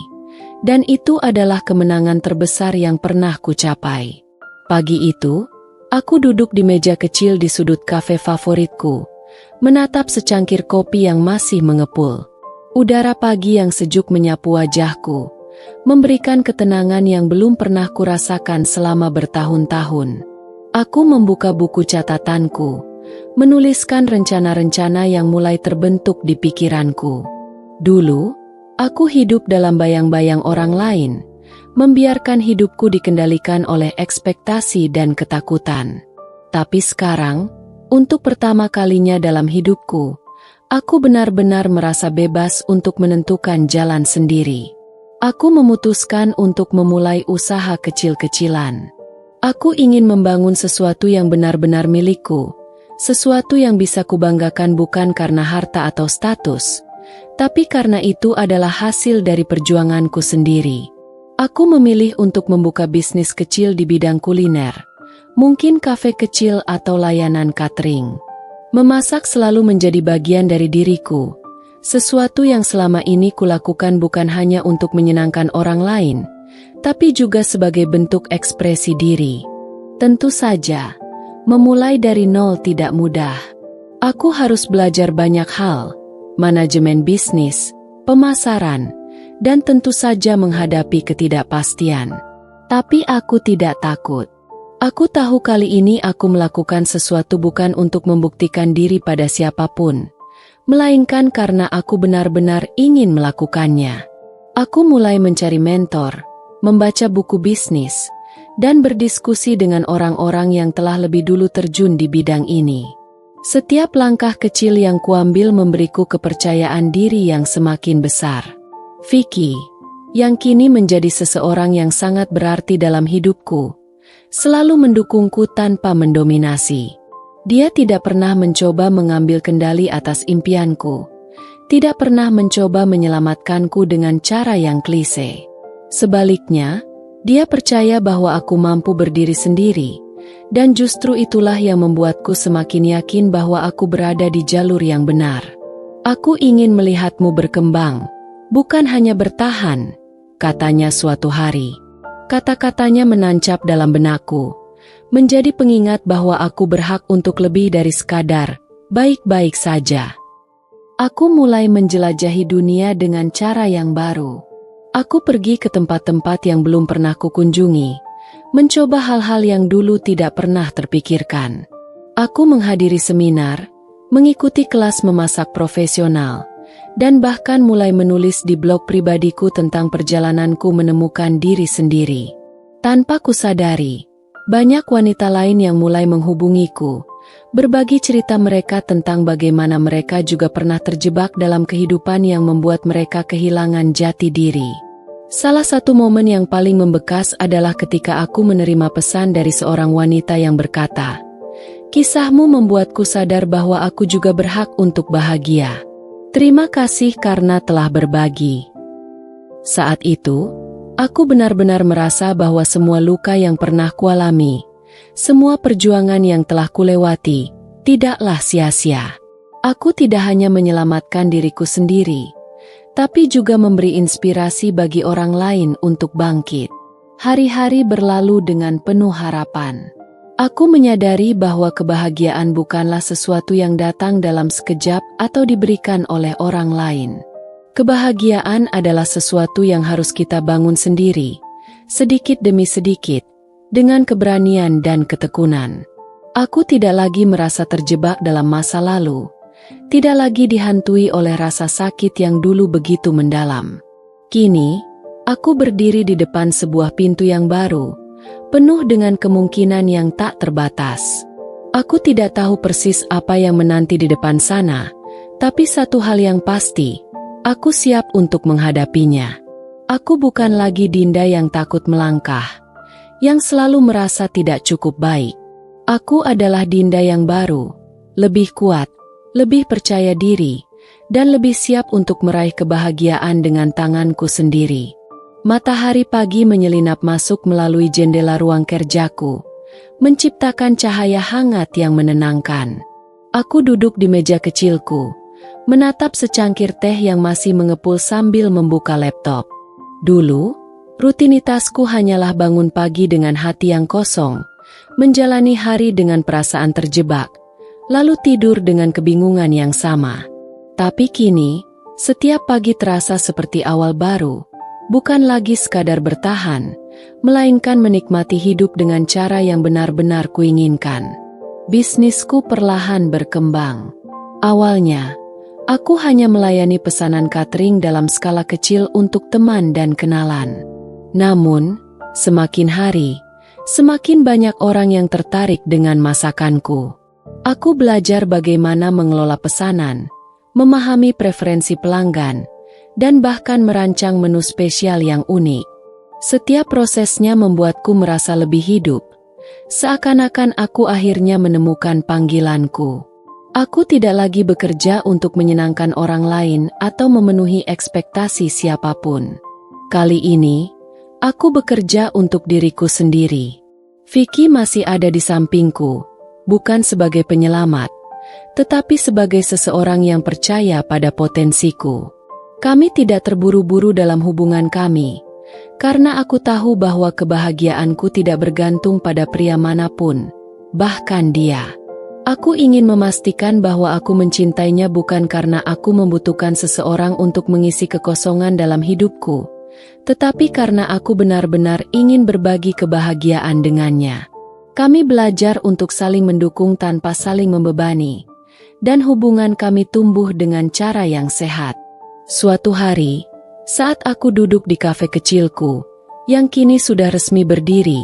Speaker 1: dan itu adalah kemenangan terbesar yang pernah kucapai. Pagi itu, aku duduk di meja kecil di sudut kafe favoritku, menatap secangkir kopi yang masih mengepul. Udara pagi yang sejuk menyapu wajahku, memberikan ketenangan yang belum pernah kurasakan selama bertahun-tahun. Aku membuka buku catatanku, menuliskan rencana-rencana yang mulai terbentuk di pikiranku. Dulu, aku hidup dalam bayang-bayang orang lain, membiarkan hidupku dikendalikan oleh ekspektasi dan ketakutan. Tapi sekarang, untuk pertama kalinya dalam hidupku, aku benar-benar merasa bebas untuk menentukan jalan sendiri. Aku memutuskan untuk memulai usaha kecil-kecilan. Aku ingin membangun sesuatu yang benar-benar milikku, sesuatu yang bisa kubanggakan bukan karena harta atau status, tapi karena itu adalah hasil dari perjuanganku sendiri. Aku memilih untuk membuka bisnis kecil di bidang kuliner, mungkin kafe kecil atau layanan catering. Memasak selalu menjadi bagian dari diriku, sesuatu yang selama ini kulakukan bukan hanya untuk menyenangkan orang lain, tapi juga sebagai bentuk ekspresi diri. Tentu saja, memulai dari nol tidak mudah. Aku harus belajar banyak hal, manajemen bisnis, pemasaran, dan tentu saja menghadapi ketidakpastian. Tapi aku tidak takut. Aku tahu kali ini aku melakukan sesuatu bukan untuk membuktikan diri pada siapapun, melainkan karena aku benar-benar ingin melakukannya. Aku mulai mencari mentor, membaca buku bisnis, dan berdiskusi dengan orang-orang yang telah lebih dulu terjun di bidang ini. Setiap langkah kecil yang kuambil memberiku kepercayaan diri yang semakin besar. Vicky, yang kini menjadi seseorang yang sangat berarti dalam hidupku, selalu mendukungku tanpa mendominasi. Dia tidak pernah mencoba mengambil kendali atas impianku. tidak pernah mencoba menyelamatkanku dengan cara yang klise. Sebaliknya, dia percaya bahwa aku mampu berdiri sendiri, dan justru itulah yang membuatku semakin yakin bahwa aku berada di jalur yang benar. Aku ingin melihatmu berkembang, bukan hanya bertahan, katanya suatu hari. Kata-katanya menancap dalam benakku, menjadi pengingat bahwa aku berhak untuk lebih dari sekadar baik-baik saja. Aku mulai menjelajahi dunia dengan cara yang baru. Aku pergi ke tempat-tempat yang belum pernah kukunjungi, mencoba hal-hal yang dulu tidak pernah terpikirkan. Aku menghadiri seminar, mengikuti kelas memasak profesional, dan bahkan mulai menulis di blog pribadiku tentang perjalananku menemukan diri sendiri. Tanpa kusadari, banyak wanita lain yang mulai menghubungiku, berbagi cerita mereka tentang bagaimana mereka juga pernah terjebak dalam kehidupan yang membuat mereka kehilangan jati diri. Salah satu momen yang paling membekas adalah ketika aku menerima pesan dari seorang wanita yang berkata, "Kisahmu membuatku sadar bahwa aku juga berhak untuk bahagia. Terima kasih karena telah berbagi." Saat itu, aku benar-benar merasa bahwa semua luka yang pernah kualami, semua perjuangan yang telah kulewati, tidaklah sia-sia. Aku tidak hanya menyelamatkan diriku sendiri, tapi juga memberi inspirasi bagi orang lain untuk bangkit. Hari-hari berlalu dengan penuh harapan. Aku menyadari bahwa kebahagiaan bukanlah sesuatu yang datang dalam sekejap atau diberikan oleh orang lain. Kebahagiaan adalah sesuatu yang harus kita bangun sendiri, sedikit demi sedikit, dengan keberanian dan ketekunan. Aku tidak lagi merasa terjebak dalam masa lalu, tidak lagi dihantui oleh rasa sakit yang dulu begitu mendalam. Kini, aku berdiri di depan sebuah pintu yang baru, penuh dengan kemungkinan yang tak terbatas. Aku tidak tahu persis apa yang menanti di depan sana, tapi satu hal yang pasti, aku siap untuk menghadapinya. Aku bukan lagi Dinda yang takut melangkah, yang selalu merasa tidak cukup baik. Aku adalah Dinda yang baru, lebih kuat, lebih percaya diri, dan lebih siap untuk meraih kebahagiaan dengan tanganku sendiri. Matahari pagi menyelinap masuk melalui jendela ruang kerjaku, menciptakan cahaya hangat yang menenangkan. Aku duduk di meja kecilku, menatap secangkir teh yang masih mengepul sambil membuka laptop. Dulu, rutinitasku hanyalah bangun pagi dengan hati yang kosong, menjalani hari dengan perasaan terjebak, lalu tidur dengan kebingungan yang sama. Tapi kini, setiap pagi terasa seperti awal baru, bukan lagi sekadar bertahan, melainkan menikmati hidup dengan cara yang benar-benar kuinginkan. Bisnisku perlahan berkembang. Awalnya, aku hanya melayani pesanan catering dalam skala kecil untuk teman dan kenalan. Namun, semakin hari, semakin banyak orang yang tertarik dengan masakanku. Aku belajar bagaimana mengelola pesanan, memahami preferensi pelanggan, dan bahkan merancang menu spesial yang unik. Setiap prosesnya membuatku merasa lebih hidup, seakan-akan aku akhirnya menemukan panggilanku. Aku tidak lagi bekerja untuk menyenangkan orang lain atau memenuhi ekspektasi siapapun. Kali ini, aku bekerja untuk diriku sendiri. Vicky masih ada di sampingku, bukan sebagai penyelamat, tetapi sebagai seseorang yang percaya pada potensiku. Kami tidak terburu-buru dalam hubungan kami, karena aku tahu bahwa kebahagiaanku tidak bergantung pada pria manapun, bahkan dia. Aku ingin memastikan bahwa aku mencintainya bukan karena aku membutuhkan seseorang untuk mengisi kekosongan dalam hidupku, tetapi karena aku benar-benar ingin berbagi kebahagiaan dengannya. Kami belajar untuk saling mendukung tanpa saling membebani, dan hubungan kami tumbuh dengan cara yang sehat. Suatu hari, saat aku duduk di kafe kecilku, yang kini sudah resmi berdiri,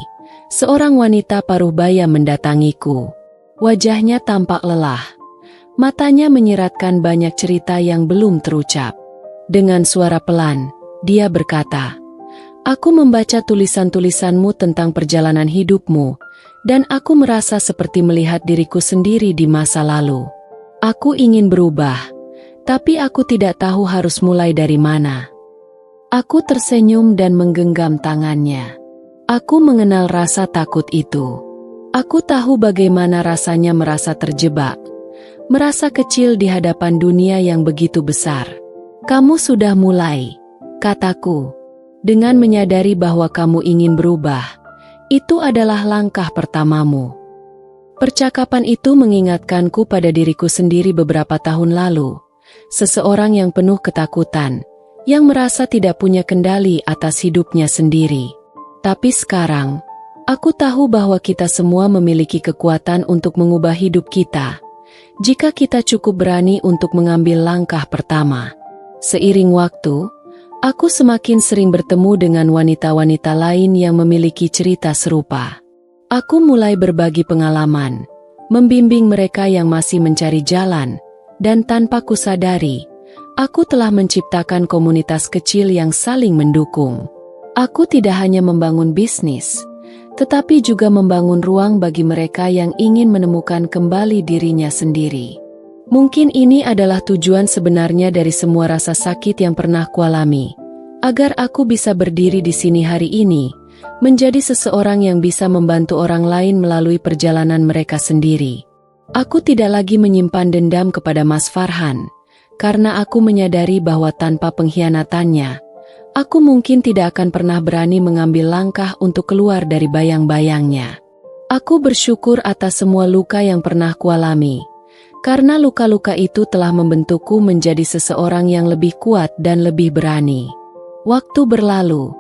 Speaker 1: seorang wanita paruh baya mendatangiku. Wajahnya tampak lelah, matanya menyiratkan banyak cerita yang belum terucap. Dengan suara pelan, dia berkata, "Aku membaca tulisan-tulisanmu tentang perjalanan hidupmu, dan aku merasa seperti melihat diriku sendiri di masa lalu. Aku ingin berubah, Tapi aku tidak tahu harus mulai dari mana. Aku tersenyum dan menggenggam tangannya. Aku mengenal rasa takut itu. Aku tahu bagaimana rasanya merasa terjebak, merasa kecil di hadapan dunia yang begitu besar. Kamu sudah mulai, kataku. Dengan menyadari bahwa kamu ingin berubah, itu adalah langkah pertamamu. Percakapan itu mengingatkanku pada diriku sendiri beberapa tahun lalu. Seseorang yang penuh ketakutan, yang merasa tidak punya kendali atas hidupnya sendiri. Tapi sekarang, aku tahu bahwa kita semua memiliki kekuatan untuk mengubah hidup kita, jika kita cukup berani untuk mengambil langkah pertama. Seiring waktu, aku semakin sering bertemu dengan wanita-wanita lain yang memiliki cerita serupa. Aku mulai berbagi pengalaman, membimbing mereka yang masih mencari jalan, dan tanpa kusadari, aku telah menciptakan komunitas kecil yang saling mendukung. Aku tidak hanya membangun bisnis, tetapi juga membangun ruang bagi mereka yang ingin menemukan kembali dirinya sendiri. Mungkin ini adalah tujuan sebenarnya dari semua rasa sakit yang pernah kualami, agar aku bisa berdiri di sini hari ini, menjadi seseorang yang bisa membantu orang lain melalui perjalanan mereka sendiri. Aku tidak lagi menyimpan dendam kepada Mas Farhan, karena aku menyadari bahwa tanpa pengkhianatannya, aku mungkin tidak akan pernah berani mengambil langkah untuk keluar dari bayang-bayangnya. Aku bersyukur atas semua luka yang pernah kualami, karena luka-luka itu telah membentukku menjadi seseorang yang lebih kuat dan lebih berani. Waktu berlalu,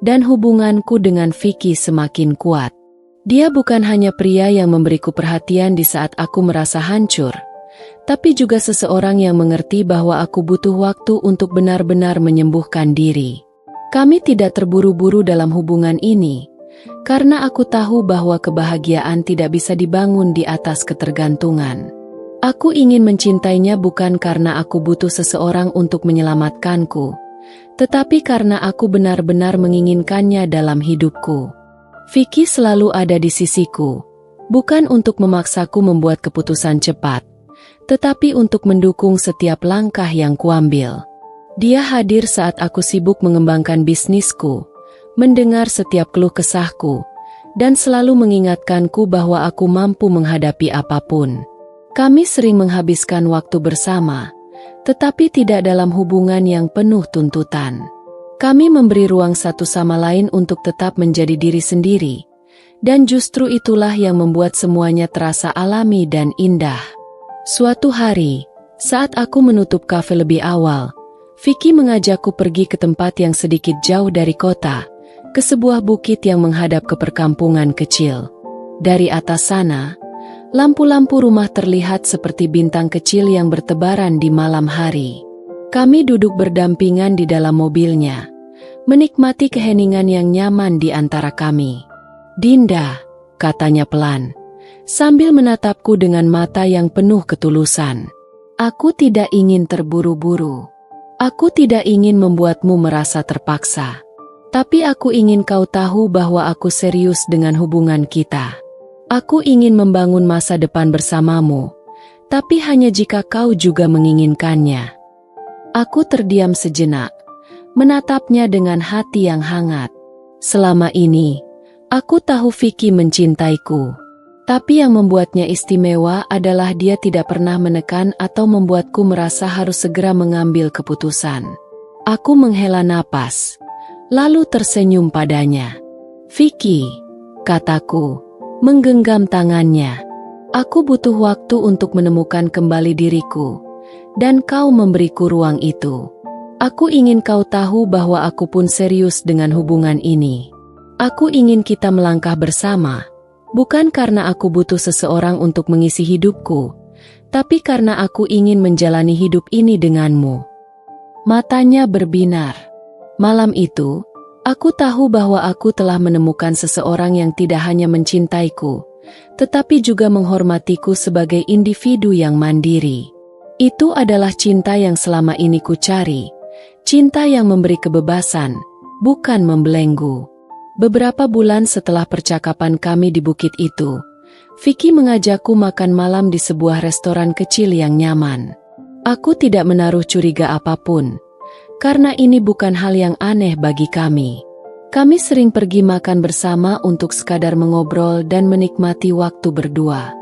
Speaker 1: dan hubunganku dengan Vicky semakin kuat. Dia bukan hanya pria yang memberiku perhatian di saat aku merasa hancur, tapi juga seseorang yang mengerti bahwa aku butuh waktu untuk benar-benar menyembuhkan diri. Kami tidak terburu-buru dalam hubungan ini, karena aku tahu bahwa kebahagiaan tidak bisa dibangun di atas ketergantungan. Aku ingin mencintainya bukan karena aku butuh seseorang untuk menyelamatkanku, tetapi karena aku benar-benar menginginkannya dalam hidupku. Vicky selalu ada di sisiku, bukan untuk memaksaku membuat keputusan cepat, tetapi untuk mendukung setiap langkah yang kuambil. Dia hadir saat aku sibuk mengembangkan bisnisku, mendengar setiap keluh kesahku, dan selalu mengingatkanku bahwa aku mampu menghadapi apapun. Kami sering menghabiskan waktu bersama, tetapi tidak dalam hubungan yang penuh tuntutan. Kami memberi ruang satu sama lain untuk tetap menjadi diri sendiri, dan justru itulah yang membuat semuanya terasa alami dan indah. Suatu hari, saat aku menutup kafe lebih awal, Vicky mengajakku pergi ke tempat yang sedikit jauh dari kota, ke sebuah bukit yang menghadap ke perkampungan kecil. Dari atas sana, lampu-lampu rumah terlihat seperti bintang kecil yang bertebaran di malam hari. Kami duduk berdampingan di dalam mobilnya, menikmati keheningan yang nyaman di antara kami. "Dinda," katanya pelan, sambil menatapku dengan mata yang penuh ketulusan. "Aku tidak ingin terburu-buru. Aku tidak ingin membuatmu merasa terpaksa. Tapi aku ingin kau tahu bahwa aku serius dengan hubungan kita. Aku ingin membangun masa depan bersamamu, tapi hanya jika kau juga menginginkannya." Aku terdiam sejenak, menatapnya dengan hati yang hangat. Selama ini, aku tahu Vicky mencintaiku, tapi yang membuatnya istimewa adalah dia tidak pernah menekan atau membuatku merasa harus segera mengambil keputusan. Aku menghela napas, lalu tersenyum padanya. "Vicky," kataku, menggenggam tangannya. "Aku butuh waktu untuk menemukan kembali diriku, dan kau memberiku ruang itu. Aku ingin kau tahu bahwa aku pun serius dengan hubungan ini. Aku ingin kita melangkah bersama, bukan karena aku butuh seseorang untuk mengisi hidupku, tapi karena aku ingin menjalani hidup ini denganmu." Matanya berbinar. Malam itu, aku tahu bahwa aku telah menemukan seseorang yang tidak hanya mencintaiku, tetapi juga menghormatiku sebagai individu yang mandiri. Itu adalah cinta yang selama ini ku cari, cinta yang memberi kebebasan, bukan membelenggu. Beberapa bulan setelah percakapan kami di bukit itu, Vicky mengajakku makan malam di sebuah restoran kecil yang nyaman. Aku tidak menaruh curiga apapun, karena ini bukan hal yang aneh bagi kami. Kami sering pergi makan bersama untuk sekadar mengobrol dan menikmati waktu berdua.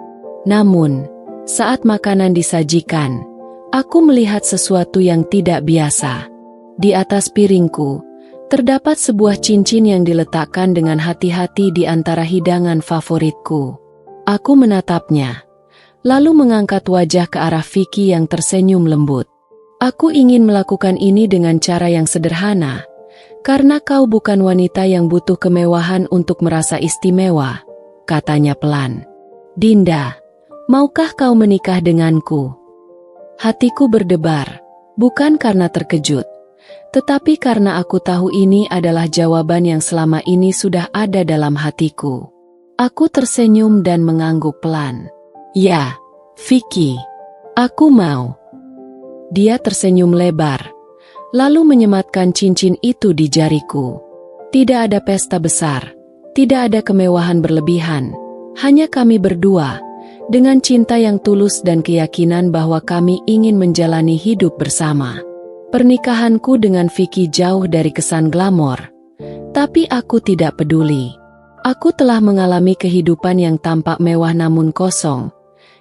Speaker 1: Namun, saat makanan disajikan, aku melihat sesuatu yang tidak biasa. Di atas piringku, terdapat sebuah cincin yang diletakkan dengan hati-hati di antara hidangan favoritku. Aku menatapnya, lalu mengangkat wajah ke arah Vicky yang tersenyum lembut. Aku ingin melakukan ini dengan cara yang sederhana, karena kau bukan wanita yang butuh kemewahan untuk merasa istimewa, katanya pelan. Dinda, maukah kau menikah denganku? Hatiku berdebar, bukan karena terkejut, tetapi karena aku tahu ini adalah jawaban yang selama ini sudah ada dalam hatiku. Aku tersenyum dan mengangguk pelan. Ya, Vicky, aku mau. Dia tersenyum lebar, lalu menyematkan cincin itu di jariku. Tidak ada pesta besar, tidak ada kemewahan berlebihan, hanya kami berdua, dengan cinta yang tulus dan keyakinan bahwa kami ingin menjalani hidup bersama. Pernikahanku dengan Vicky jauh dari kesan glamor, tapi aku tidak peduli. Aku telah mengalami kehidupan yang tampak mewah namun kosong,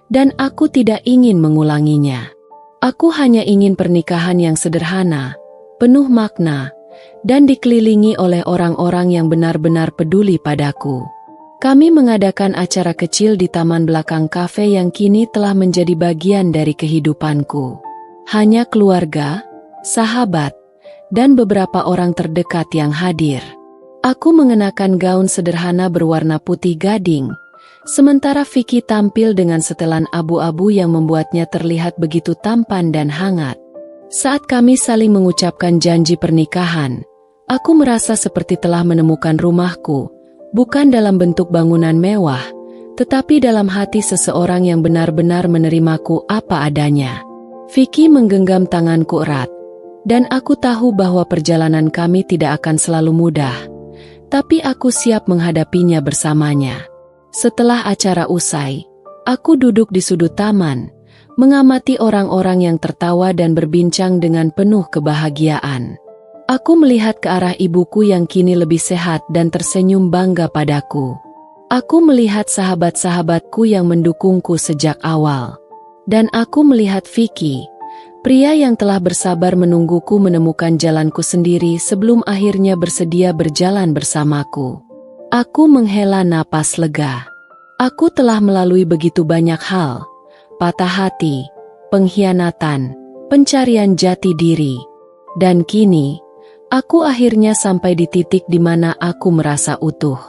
Speaker 1: dan aku tidak ingin mengulanginya. Aku hanya ingin pernikahan yang sederhana, penuh makna, dan dikelilingi oleh orang-orang yang benar-benar peduli padaku. Kami mengadakan acara kecil di taman belakang kafe yang kini telah menjadi bagian dari kehidupanku. Hanya keluarga, sahabat, dan beberapa orang terdekat yang hadir. Aku mengenakan gaun sederhana berwarna putih gading, sementara Vicky tampil dengan setelan abu-abu yang membuatnya terlihat begitu tampan dan hangat. Saat kami saling mengucapkan janji pernikahan, aku merasa seperti telah menemukan rumahku, bukan dalam bentuk bangunan mewah, tetapi dalam hati seseorang yang benar-benar menerimaku apa adanya. Vicky menggenggam tanganku erat, dan aku tahu bahwa perjalanan kami tidak akan selalu mudah, tapi aku siap menghadapinya bersamanya. Setelah acara usai, aku duduk di sudut taman, mengamati orang-orang yang tertawa dan berbincang dengan penuh kebahagiaan. Aku melihat ke arah ibuku yang kini lebih sehat dan tersenyum bangga padaku. Aku melihat sahabat-sahabatku yang mendukungku sejak awal. Dan aku melihat Vicky, pria yang telah bersabar menungguku menemukan jalanku sendiri sebelum akhirnya bersedia berjalan bersamaku. Aku menghela napas lega. Aku telah melalui begitu banyak hal, patah hati, pengkhianatan, pencarian jati diri. Dan kini, aku akhirnya sampai di titik di mana aku merasa utuh.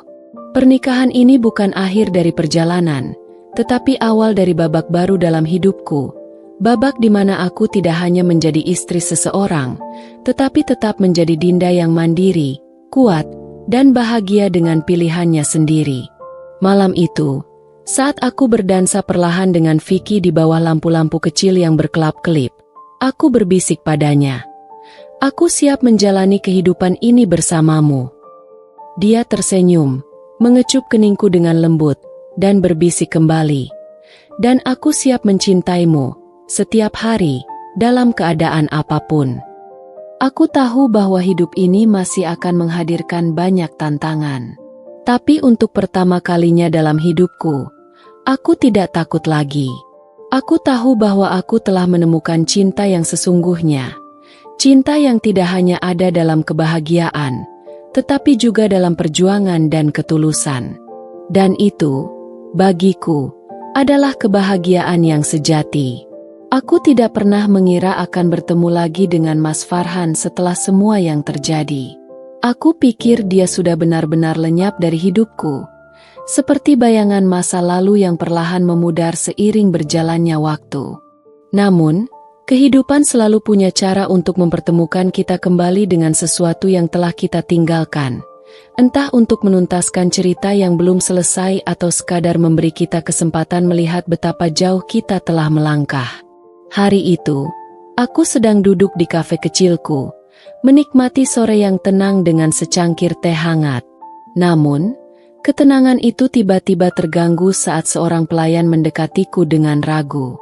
Speaker 1: Pernikahan ini bukan akhir dari perjalanan, tetapi awal dari babak baru dalam hidupku. Babak di mana aku tidak hanya menjadi istri seseorang, tetapi tetap menjadi Dinda yang mandiri, kuat, dan bahagia dengan pilihannya sendiri. Malam itu, saat aku berdansa perlahan dengan Vicky di bawah lampu-lampu kecil yang berkelap-kelip, aku berbisik padanya. Aku siap menjalani kehidupan ini bersamamu. Dia tersenyum, mengecup keningku dengan lembut, dan berbisik kembali. Dan aku siap mencintaimu setiap hari, dalam keadaan apapun. Aku tahu bahwa hidup ini masih akan menghadirkan banyak tantangan. Tapi untuk pertama kalinya dalam hidupku, aku tidak takut lagi. Aku tahu bahwa aku telah menemukan cinta yang sesungguhnya. Cinta yang tidak hanya ada dalam kebahagiaan, tetapi juga dalam perjuangan dan ketulusan. Dan itu, bagiku, adalah kebahagiaan yang sejati. Aku tidak pernah mengira akan bertemu lagi dengan Mas Farhan setelah semua yang terjadi. Aku pikir dia sudah benar-benar lenyap dari hidupku, seperti bayangan masa lalu yang perlahan memudar seiring berjalannya waktu. Namun, kehidupan selalu punya cara untuk mempertemukan kita kembali dengan sesuatu yang telah kita tinggalkan. Entah untuk menuntaskan cerita yang belum selesai atau sekadar memberi kita kesempatan melihat betapa jauh kita telah melangkah. Hari itu, aku sedang duduk di kafe kecilku, menikmati sore yang tenang dengan secangkir teh hangat. Namun, ketenangan itu tiba-tiba terganggu saat seorang pelayan mendekatiku dengan ragu.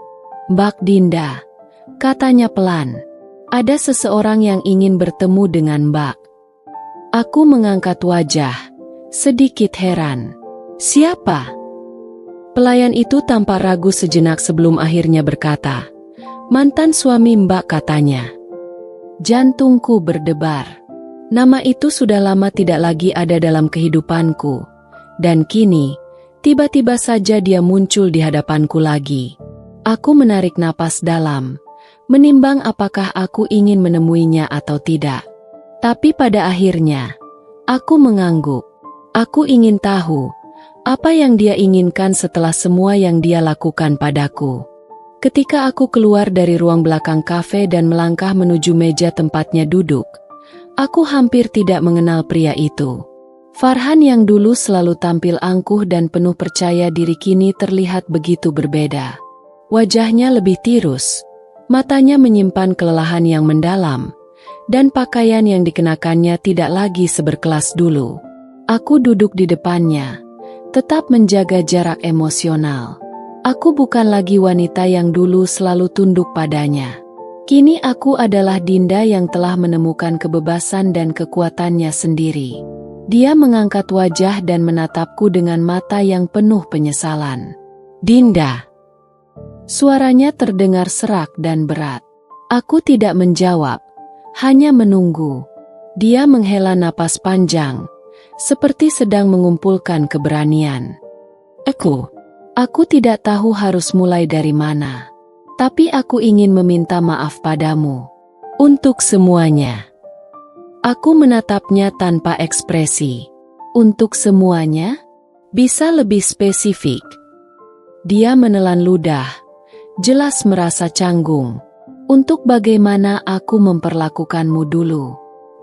Speaker 1: "Mbak Dinda, katanya pelan. Ada seseorang yang ingin bertemu dengan Mbak. Aku mengangkat wajah, sedikit heran. Siapa? Pelayan itu tanpa ragu sejenak sebelum akhirnya berkata, mantan suami Mbak, katanya. Jantungku berdebar. Nama itu sudah lama tidak lagi ada dalam kehidupanku. Dan kini, tiba-tiba saja dia muncul di hadapanku lagi. Aku menarik napas dalam, menimbang apakah aku ingin menemuinya atau tidak. Tapi pada akhirnya, aku mengangguk. Aku ingin tahu, apa yang dia inginkan setelah semua yang dia lakukan padaku. Ketika aku keluar dari ruang belakang kafe dan melangkah menuju meja tempatnya duduk, aku hampir tidak mengenal pria itu. Farhan yang dulu selalu tampil angkuh dan penuh percaya diri kini terlihat begitu berbeda. Wajahnya lebih tirus, matanya menyimpan kelelahan yang mendalam, dan pakaian yang dikenakannya tidak lagi seberkelas dulu. Aku duduk di depannya, tetap menjaga jarak emosional. Aku bukan lagi wanita yang dulu selalu tunduk padanya. Kini aku adalah Dinda yang telah menemukan kebebasan dan kekuatannya sendiri. Dia mengangkat wajah dan menatapku dengan mata yang penuh penyesalan. Dinda. Suaranya terdengar serak dan berat. Aku tidak menjawab, hanya menunggu. Dia menghela napas panjang, seperti sedang mengumpulkan keberanian. Aku tidak tahu harus mulai dari mana. Tapi aku ingin meminta maaf padamu. Untuk semuanya. Aku menatapnya tanpa ekspresi. Untuk semuanya? Bisa lebih spesifik. Dia menelan ludah, jelas merasa canggung. Untuk bagaimana aku memperlakukanmu dulu.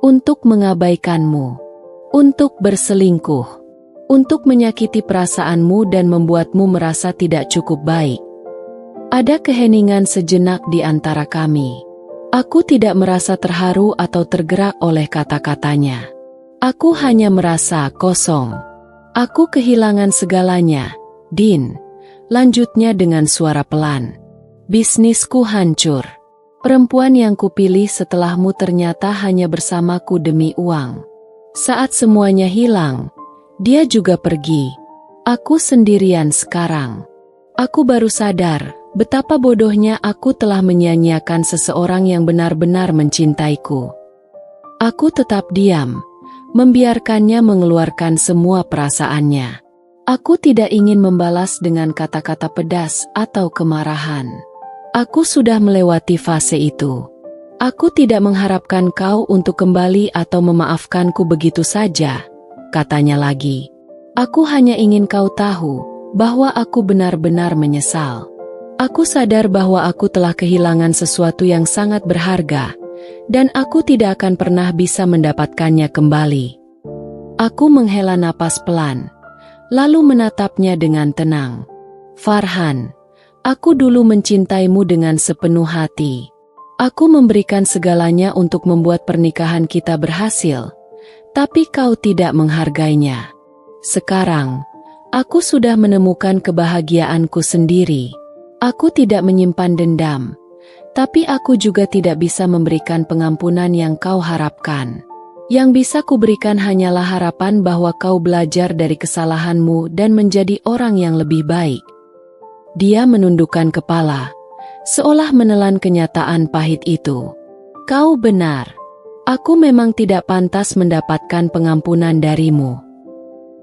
Speaker 1: Untuk mengabaikanmu. Untuk berselingkuh. Untuk menyakiti perasaanmu dan membuatmu merasa tidak cukup baik. Ada keheningan sejenak di antara kami. Aku tidak merasa terharu atau tergerak oleh kata-katanya. Aku hanya merasa kosong. Aku kehilangan segalanya, Din. Lanjutnya dengan suara pelan. Bisnisku hancur. Perempuan yang kupilih setelahmu ternyata hanya bersamaku demi uang. Saat semuanya hilang, dia juga pergi. Aku sendirian sekarang. Aku baru sadar betapa bodohnya aku telah menyia-nyiakan seseorang yang benar-benar mencintaiku. Aku tetap diam, membiarkannya mengeluarkan semua perasaannya. Aku tidak ingin membalas dengan kata-kata pedas atau kemarahan. Aku sudah melewati fase itu. Aku tidak mengharapkan kau untuk kembali atau memaafkanku begitu saja, katanya lagi. Aku hanya ingin kau tahu bahwa aku benar-benar menyesal. Aku sadar bahwa aku telah kehilangan sesuatu yang sangat berharga, dan aku tidak akan pernah bisa mendapatkannya kembali. Aku menghela napas pelan, lalu menatapnya dengan tenang. Farhan, aku dulu mencintaimu dengan sepenuh hati. Aku memberikan segalanya untuk membuat pernikahan kita berhasil, tapi kau tidak menghargainya. Sekarang, aku sudah menemukan kebahagiaanku sendiri. Aku tidak menyimpan dendam, tapi aku juga tidak bisa memberikan pengampunan yang kau harapkan. Yang bisa kuberikan hanyalah harapan bahwa kau belajar dari kesalahanmu dan menjadi orang yang lebih baik. Dia menundukkan kepala, seolah menelan kenyataan pahit itu. Kau benar. Aku memang tidak pantas mendapatkan pengampunan darimu.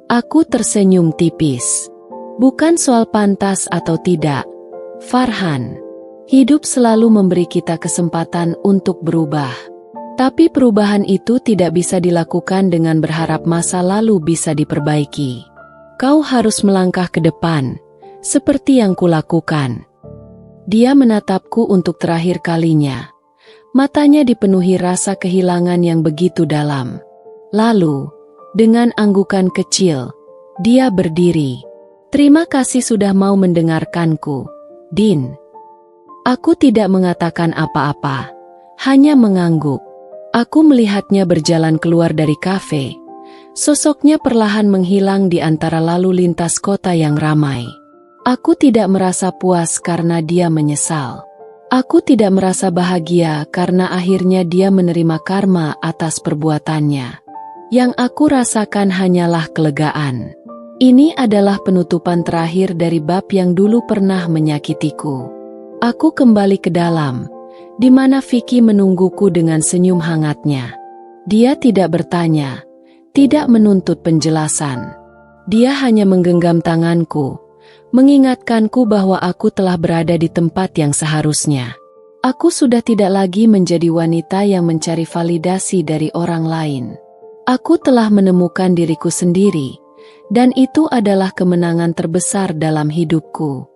Speaker 1: Aku tersenyum tipis. Bukan soal pantas atau tidak, Farhan. Hidup selalu memberi kita kesempatan untuk berubah. Tapi perubahan itu tidak bisa dilakukan dengan berharap masa lalu bisa diperbaiki. Kau harus melangkah ke depan, seperti yang kulakukan. Dia menatapku untuk terakhir kalinya. Matanya dipenuhi rasa kehilangan yang begitu dalam. Lalu, dengan anggukan kecil, dia berdiri. Terima kasih sudah mau mendengarkanku, Din. Aku tidak mengatakan apa-apa, hanya mengangguk. Aku melihatnya berjalan keluar dari kafe. Sosoknya perlahan menghilang di antara lalu lintas kota yang ramai. Aku tidak merasa puas karena dia menyesal. Aku tidak merasa bahagia karena akhirnya dia menerima karma atas perbuatannya. Yang aku rasakan hanyalah kelegaan. Ini adalah penutupan terakhir dari bab yang dulu pernah menyakitiku. Aku kembali ke dalam, di mana Vicky menungguku dengan senyum hangatnya. Dia tidak bertanya, tidak menuntut penjelasan. Dia hanya menggenggam tanganku, mengingatkanku bahwa aku telah berada di tempat yang seharusnya. Aku sudah tidak lagi menjadi wanita yang mencari validasi dari orang lain. Aku telah menemukan diriku sendiri, dan itu adalah kemenangan terbesar dalam hidupku.